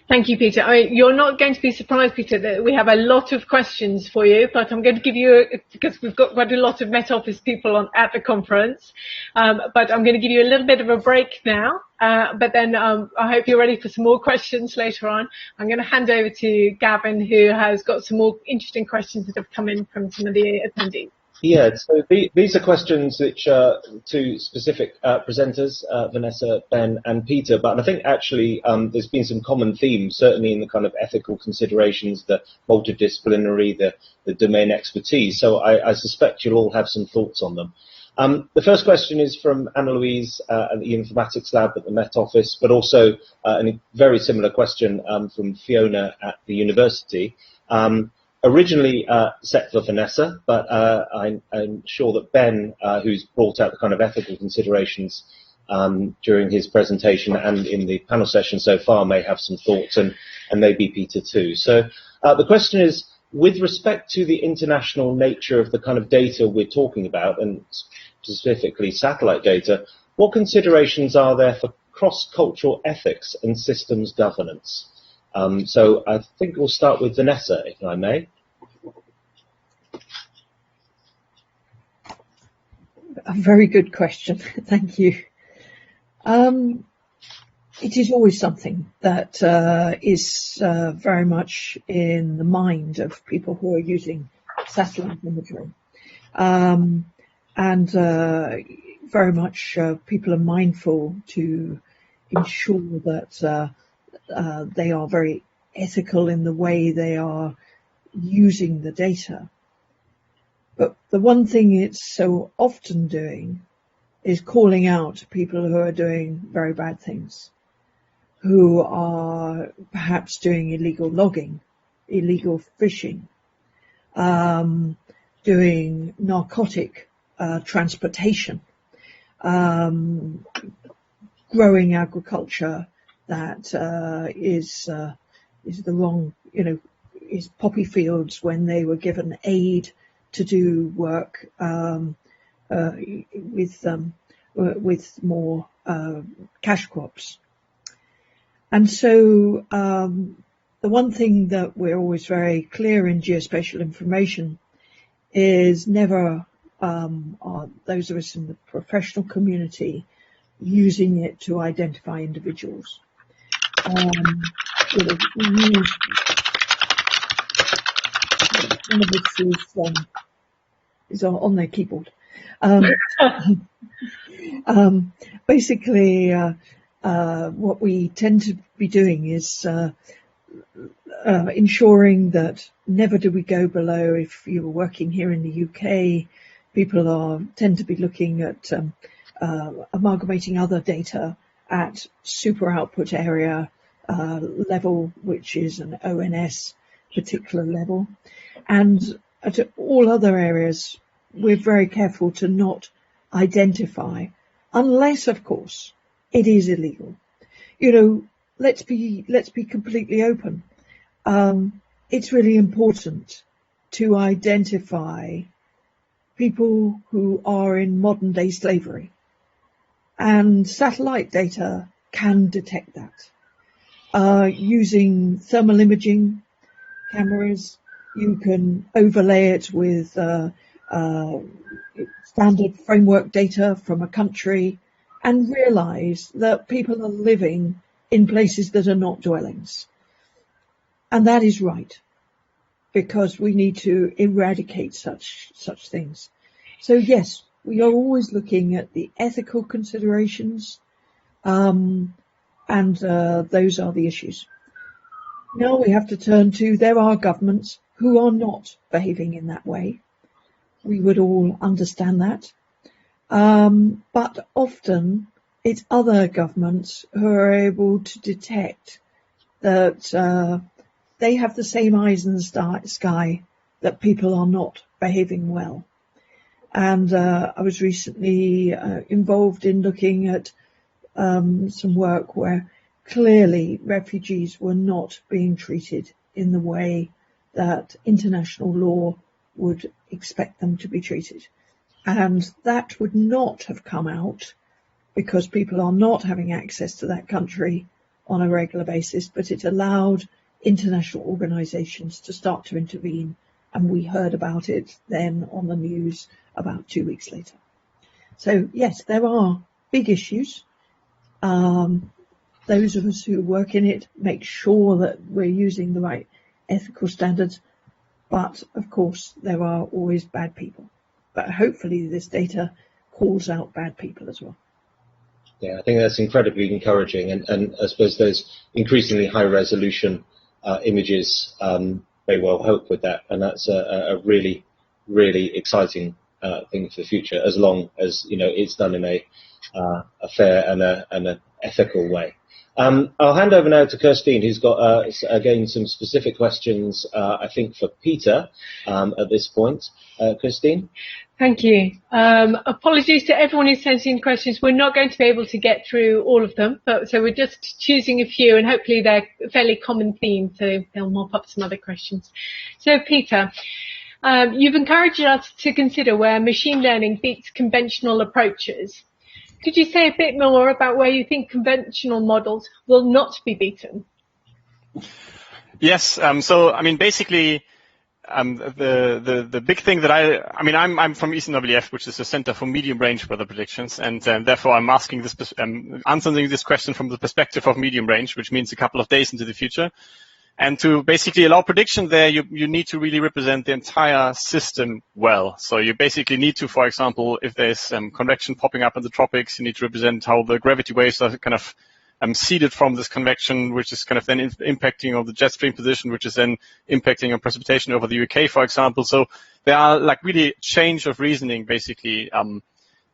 Thank you, Peter. You're not going to be surprised, Peter, that we have a lot of questions for you, but I'm going to give you, because we've got quite a lot of Met Office people at the conference, but I'm going to give you a little bit of a break now, but then I hope you're ready for some more questions later on. I'm going to hand over to Gavin, who has got some more interesting questions that have come in from some of the attendees. Yeah, so these are questions which are to specific presenters, Vanessa, Ben, and Peter. But I think actually there's been some common themes, certainly in the kind of ethical considerations, the multidisciplinary, the domain expertise. So I suspect you'll all have some thoughts on them. The first question is from Anna-Louise at the Informatics Lab at the Met Office, but also a very similar question from Fiona at the university. Originally set for Vanessa, but I'm sure that Ben, who's brought out the kind of ethical considerations during his presentation and in the panel session so far, may have some thoughts, and maybe Peter too. So the question is, with respect to the international nature of the kind of data we're talking about, and specifically satellite data, what considerations are there for cross-cultural ethics and systems governance? So I think we'll start with Vanessa, if I may. A very good question. Thank you. It is always something that is very much in the mind of people who are using satellite imagery. And very much people are mindful to ensure that they are very ethical in the way they are using the data. But the one thing it's so often doing is calling out people who are doing very bad things, who are perhaps doing illegal logging, illegal fishing, doing narcotic transportation, growing agriculture that is the wrong, is poppy fields when they were given aid to do work with more cash crops. And so the one thing that we're always very clear in geospatial information is never are those of us in the professional community using it to identify individuals. One of us is on their keyboard. Basically, what we tend to be doing is ensuring that never do we go below. If you were working here in the UK, people tend to be looking at amalgamating other data at super output area level, which is an ONS particular level, and at all other areas we're very careful to not identify, unless, of course, it is illegal. You know, let's be completely open. It's really important to identify people who are in modern day slavery, and satellite data can detect that. Using thermal imaging cameras, you can overlay it with standard framework data from a country and realize that people are living in places that are not dwellings. And that is right, because we need to eradicate such things. So yes, we are always looking at the ethical considerations, and those are the issues. Now we have to turn to, there are governments who are not behaving in that way. We would all understand that. But often it's other governments who are able to detect that they have the same eyes in the sky, that people are not behaving well. And I was recently involved in looking at some work where clearly refugees were not being treated in the way that international law would expect them to be treated. And that would not have come out because people are not having access to that country on a regular basis, but it allowed international organisations to start to intervene, and we heard about it then on the news about 2 weeks later. So yes, there are big issues. Those of us who work in it make sure that we're using the right ethical standards, but of course there are always bad people. But hopefully this data calls out bad people as well. Yeah, I think that's incredibly encouraging, and I suppose those increasingly high resolution images may well help with that, and that's a really, really exciting thing for the future, as long as it's done in a fair and an ethical way. I'll hand over now to Kirstine, who's got again some specific questions, I think, for Peter at this point. Kirstine? Thank you. Apologies to everyone who sent in questions. We're not going to be able to get through all of them, so we're just choosing a few, and hopefully they're fairly common themes, so they'll mop up some other questions. So, Peter, you've encouraged us to consider where machine learning beats conventional approaches. Could you say a bit more about where you think conventional models will not be beaten? Yes. So, I mean, basically, the big thing that I'm from ECNWF, which is a Center for Medium Range Weather Predictions, and therefore I'm asking answering this question from the perspective of medium range, which means a couple of days into the future. And to basically allow prediction there, you need to really represent the entire system well. So you basically need to, for example, if there's convection popping up in the tropics, you need to represent how the gravity waves are kind of seeded from this convection, which is kind of then impacting on the jet stream position, which is then impacting on precipitation over the UK, for example. So there are like really change of reasoning, basically,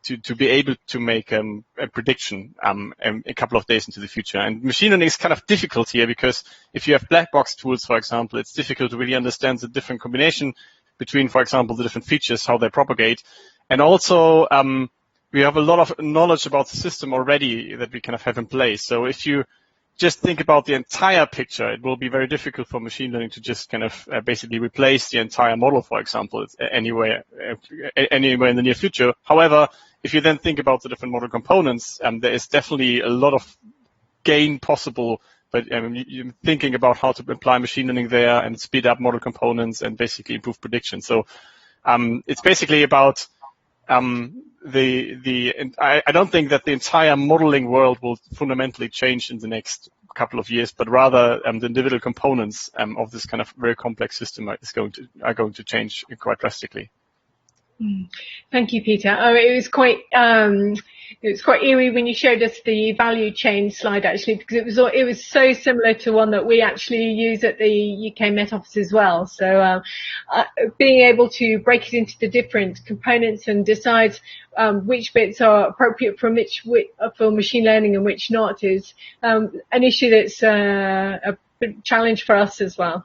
to be able to make a prediction a couple of days into the future. And machine learning is kind of difficult here because if you have black box tools, for example, it's difficult to really understand the different combination between, for example, the different features, how they propagate. And also, we have a lot of knowledge about the system already that we kind of have in place. So if you just think about the entire picture, it will be very difficult for machine learning to just kind of basically replace the entire model, for example, anywhere in the near future. However, if you then think about the different model components, there is definitely a lot of gain possible. But you're thinking about how to apply machine learning there and speed up model components and basically improve prediction. So it's basically about I don't think that the entire modeling world will fundamentally change in the next couple of years, but rather the individual components of this kind of very complex system are going to change quite drastically. Thank you, Peter. It was quite eerie when you showed us the value chain slide, actually, because it was so similar to one that we actually use at the UK Met Office as well. So being able to break it into the different components and decide which bits are appropriate for machine learning and which not is an issue that's a challenge for us as well.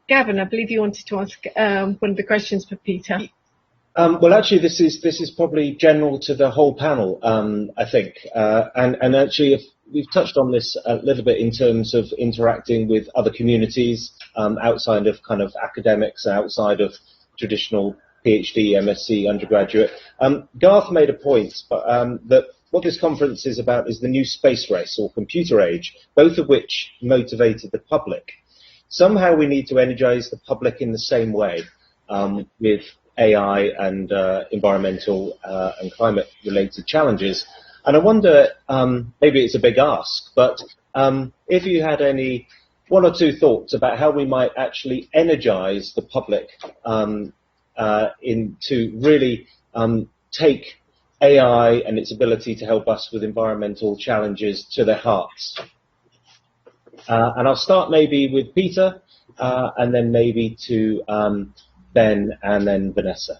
Gavin, I believe you wanted to ask one of the questions for Peter. Well, actually, this is probably general to the whole panel, I think, and actually, if we've touched on this a little bit in terms of interacting with other communities outside of kind of academics, outside of traditional PhD, MSc, undergraduate. Garth made a point that what this conference is about is the new space race or computer age, both of which motivated the public. Somehow we need to energize the public in the same way with AI and environmental and climate-related challenges. And I wonder, maybe it's a big ask, but if you had any one or two thoughts about how we might actually energize the public to really take AI and its ability to help us with environmental challenges to their hearts. And I'll start maybe with Peter, and then maybe to Ben, and then Vanessa.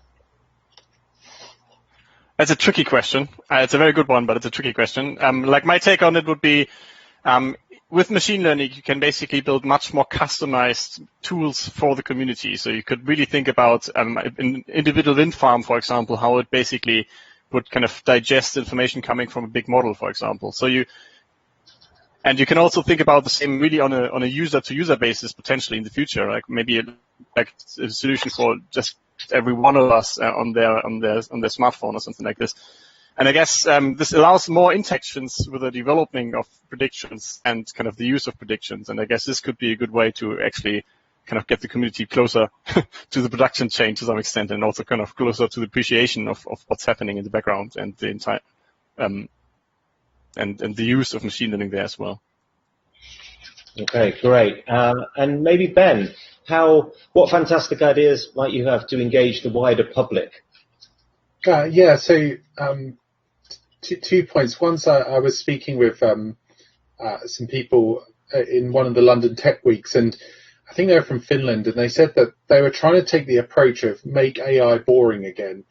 That's a tricky question. It's a very good one, but it's a tricky question. Like my take on it would be, with machine learning, you can basically build much more customized tools for the community. So you could really think about an individual wind farm, for example, how it basically would kind of digest information coming from a big model, for example. So you can also think about the same really on a user-to-user basis potentially in the future, like maybe like a solution for just every one of us on their smartphone or something like this. And I guess this allows more interactions with the developing of predictions and kind of the use of predictions. And I guess this could be a good way to actually kind of get the community closer to the production chain to some extent, and also kind of closer to the appreciation of what's happening in the background and the entire and the use of machine learning there as well. Okay, great. And maybe Ben, what fantastic ideas might you have to engage the wider public? Yeah, so 2 points. Once I was speaking with some people in one of the London Tech Weeks, and I think they were from Finland, and they said that they were trying to take the approach of make AI boring again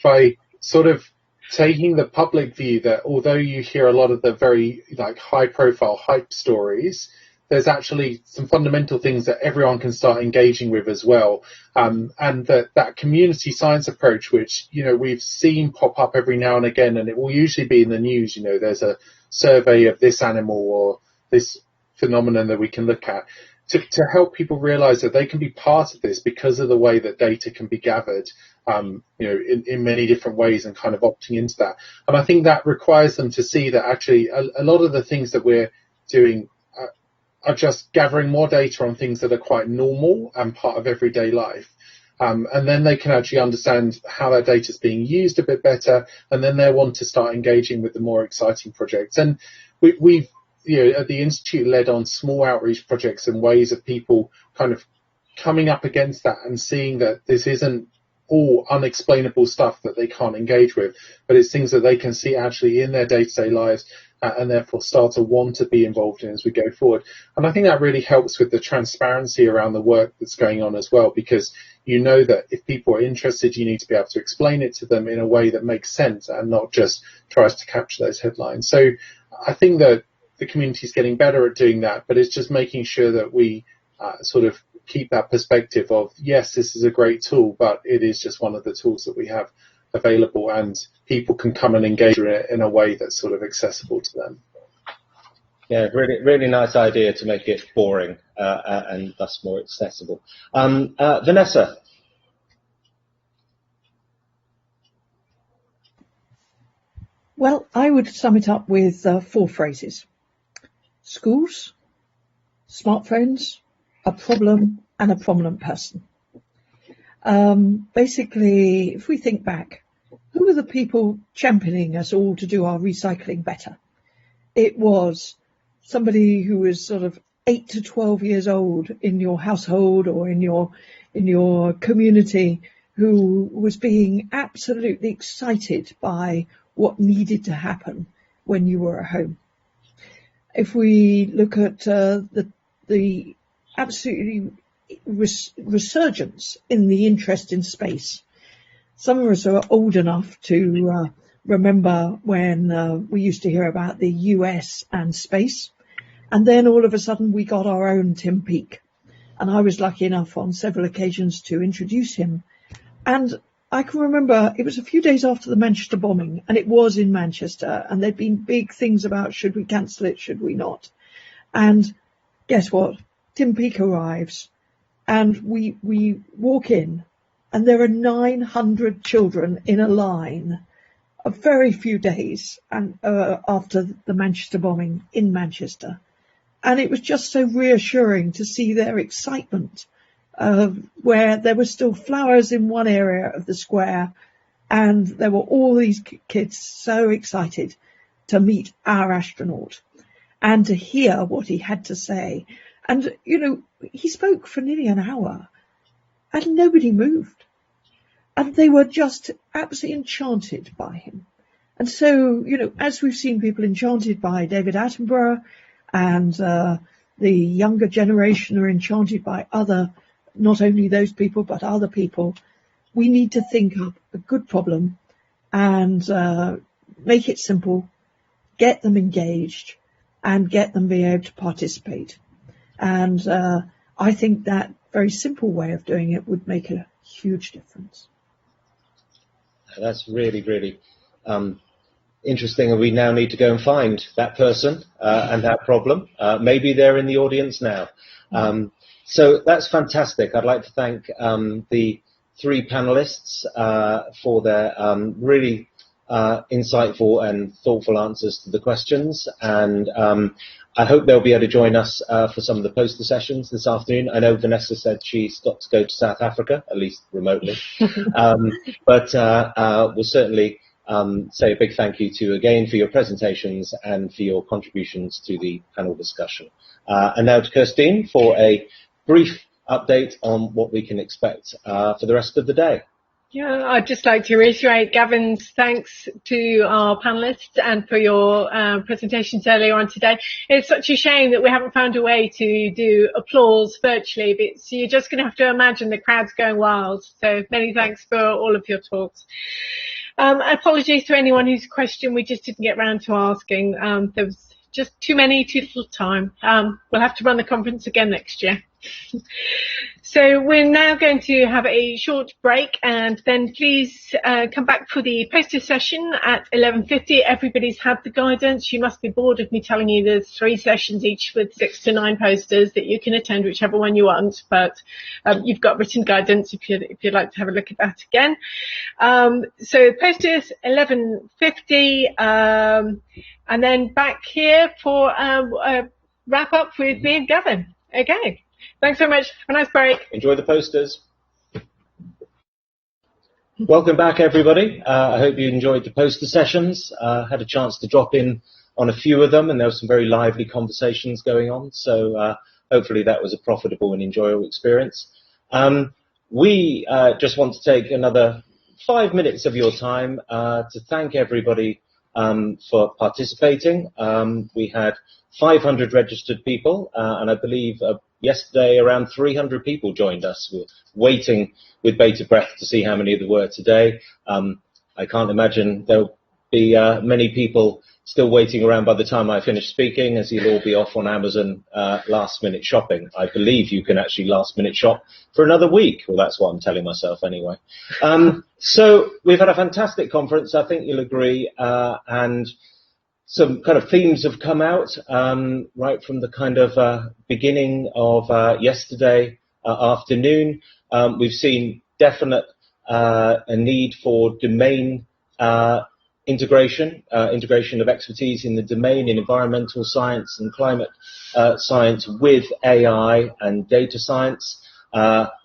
by sort of taking the public view that although you hear a lot of the very high profile hype stories, there's actually some fundamental things that everyone can start engaging with as well. And that community science approach, which, we've seen pop up every now and again, and it will usually be in the news, there's a survey of this animal or this phenomenon that we can look at, to help people realize that they can be part of this because of the way that data can be gathered, in many different ways, and kind of opting into that. And I think that requires them to see that actually a lot of the things that we're doing are just gathering more data on things that are quite normal and part of everyday life. And then they can actually understand how that data is being used a bit better, and then they want to start engaging with the more exciting projects. And we've at the Institute led on small outreach projects and ways of people kind of coming up against that and seeing that this isn't all unexplainable stuff that they can't engage with, but it's things that they can see actually in their day-to-day lives, and therefore start to want to be involved in as we go forward. And I think that really helps with the transparency around the work that's going on as well, because that if people are interested, you need to be able to explain it to them in a way that makes sense and not just tries to capture those headlines. So I think that the community is getting better at doing that, but it's just making sure that we sort of keep that perspective of, yes, this is a great tool, but it is just one of the tools that we have available, and people can come and engage with it in a way that's sort of accessible to them. Yeah, really, really nice idea to make it boring and thus more accessible. Vanessa. Well, I would sum it up with 4 phrases. Schools, smartphones, a problem, and a prominent person. Basically, if we think back, who were the people championing us all to do our recycling better? It was somebody who was sort of 8 to 12 years old in your household or in your community, who was being absolutely excited by what needed to happen when you were at home. If we look at the absolutely resurgence in the interest in space, some of us are old enough to remember when we used to hear about the US and space, and then all of a sudden we got our own Tim Peake, and I was lucky enough on several occasions to introduce him. And I can remember it was a few days after the Manchester bombing, and it was in Manchester, and there'd been big things about should we cancel it, should we not? And guess what? Tim Peake arrives, and we walk in, and there are 900 children in a line a very few days and after the Manchester bombing in Manchester. And it was just so reassuring to see their excitement, where there were still flowers in one area of the square, and there were all these kids so excited to meet our astronaut and to hear what he had to say. And, you know, he spoke for nearly an hour and nobody moved. And they were just absolutely enchanted by him. And so, you know, as we've seen people enchanted by David Attenborough, and the younger generation are enchanted by other, not only those people, but other people, we need to think up a good problem and make it simple, get them engaged, and get them being able to participate. And I think that very simple way of doing it would make a huge difference. That's really, really interesting, and we now need to go and find that person and that problem. Maybe they're in the audience now. So that's fantastic. I'd like to thank the three panelists for their really insightful and thoughtful answers to the questions, and I hope they'll be able to join us for some of the poster sessions this afternoon. I know Vanessa said she's got to go to South Africa, at least remotely, but we'll certainly say a big thank you to you again for your presentations and for your contributions to the panel discussion. And now to Kirstine for a brief update on what we can expect for the rest of the day. Yeah, I'd just like to reiterate Gavin's thanks to our panelists and for your presentations earlier on today. It's such a shame that we haven't found a way to do applause virtually, but so you're just going to have to imagine the crowd's going wild. So many thanks for all of your talks. Apologies to anyone whose question we just didn't get round to asking. There was just too little time. We'll have to run the conference again next year. So we're now going to have a short break, and then please come back for the poster session at 11:50. Everybody's had the guidance. You must be bored of me telling you there's 3 sessions each with 6 to 9 posters that you can attend whichever one you want, but you've got written guidance if you'd like to have a look at that again. So posters 11:50, and then back here for a wrap up with me and Gavin. Okay. Thanks so much. Have a nice break. Enjoy the posters. Welcome back, everybody. I hope you enjoyed the poster sessions. Had a chance to drop in on a few of them, and there were some very lively conversations going on. So hopefully that was a profitable and enjoyable experience. We just want to take another 5 minutes of your time to thank everybody for participating. We had 500 registered people, and I believe yesterday around 300 people joined us. We're waiting with bated breath to see how many there were today. I can't imagine there'll be many people still waiting around by the time I finish speaking, as you'll all be off on Amazon last minute shopping. I believe you can actually last minute shop for another week. Well, that's what I'm telling myself anyway. So we've had a fantastic conference, I think you'll agree, and some kind of themes have come out right from the kind of beginning of yesterday afternoon. We've seen definite a need for domain integration of expertise in the domain in environmental science and climate science with AI and data science.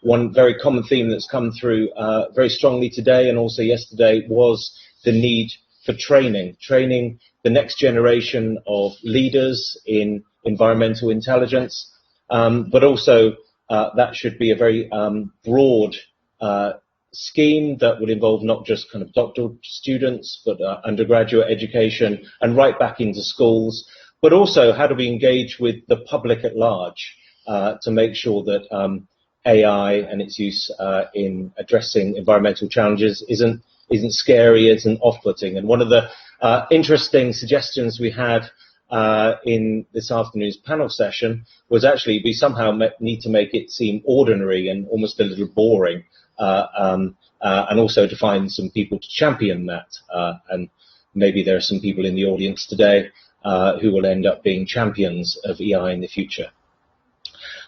One very common theme that's come through very strongly today and also yesterday was the need for training the next generation of leaders in environmental intelligence, but also that should be a very broad scheme that would involve not just kind of doctoral students, but undergraduate education and right back into schools, but also how do we engage with the public at large to make sure that AI and its use in addressing environmental challenges isn't scary, isn't off-putting. And one of the interesting suggestions we had in this afternoon's panel session was actually we somehow need to make it seem ordinary and almost a little boring and also to find some people to champion that. And maybe there are some people in the audience today who will end up being champions of EI in the future.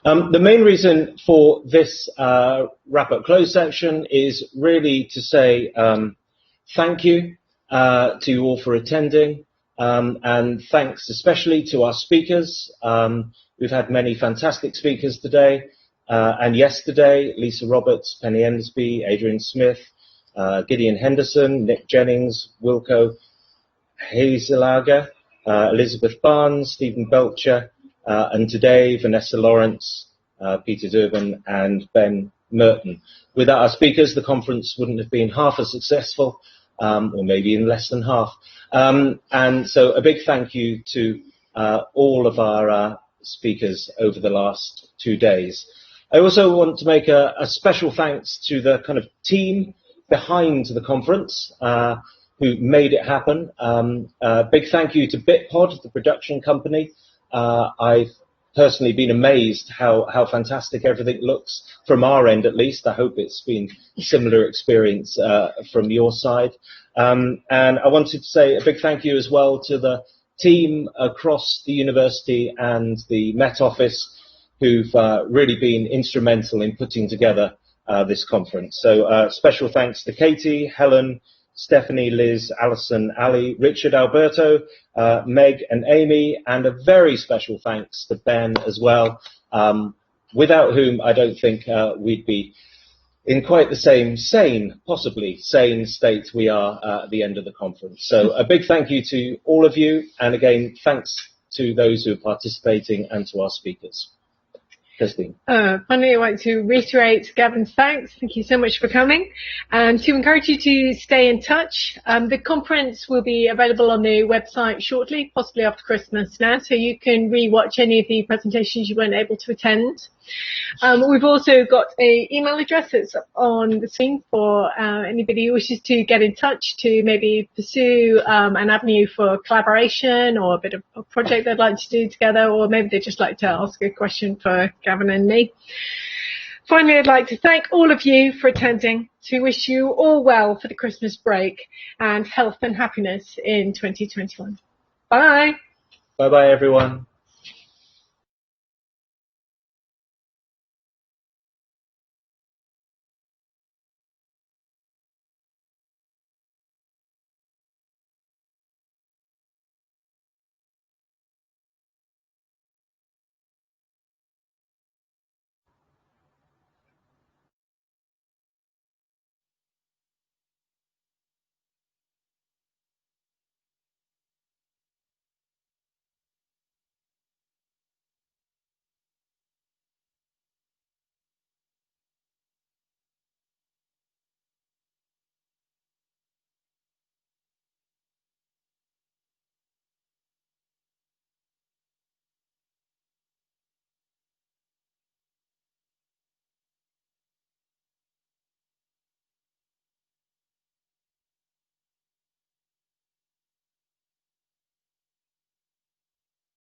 The main reason for this wrap-up close section is really to say thank you to you all for attending, and thanks especially to our speakers. We've had many fantastic speakers today and yesterday: Lisa Roberts, Penny Endersby, Adrian Smith, Gideon Henderson, Nick Jennings, Wilco Hazelager, Elizabeth Barnes, Stephen Belcher, and today Vanessa Lawrence, Peter Dueben, and Ben Merton. Without our speakers, the conference wouldn't have been half as successful, or maybe in less than half. And so a big thank you to all of our speakers over the last 2 days. I also want to make a special thanks to the kind of team behind the conference who made it happen. Big thank you to BitPod, the production company. I've personally been amazed how fantastic everything looks from our end, at least. I hope it's been a similar experience from your side. And I wanted to say a big thank you as well to the team across the university and the Met Office who've really been instrumental in putting together this conference. So special thanks to Katie, Helen, Stephanie, Liz, Alison, Ali, Richard, Alberto, Meg and Amy, and a very special thanks to Ben as well, without whom I don't think we'd be in quite the same possibly sane state we are at the end of the conference. So a big thank you to all of you, and again, thanks to those who are participating and to our speakers. Finally, I'd like to reiterate Gavin's thanks. Thank you so much for coming, and to encourage you to stay in touch. The conference will be available on the website shortly, possibly after Christmas now, so you can re-watch any of the presentations you weren't able to attend. We've also got an email address that's on the screen for anybody who wishes to get in touch to maybe pursue an avenue for collaboration or a bit of a project they'd like to do together, or maybe they'd just like to ask a question for Gavin and me. Finally, I'd like to thank all of you for attending, to wish you all well for the Christmas break and health and happiness in 2021. Bye. Bye-bye, everyone.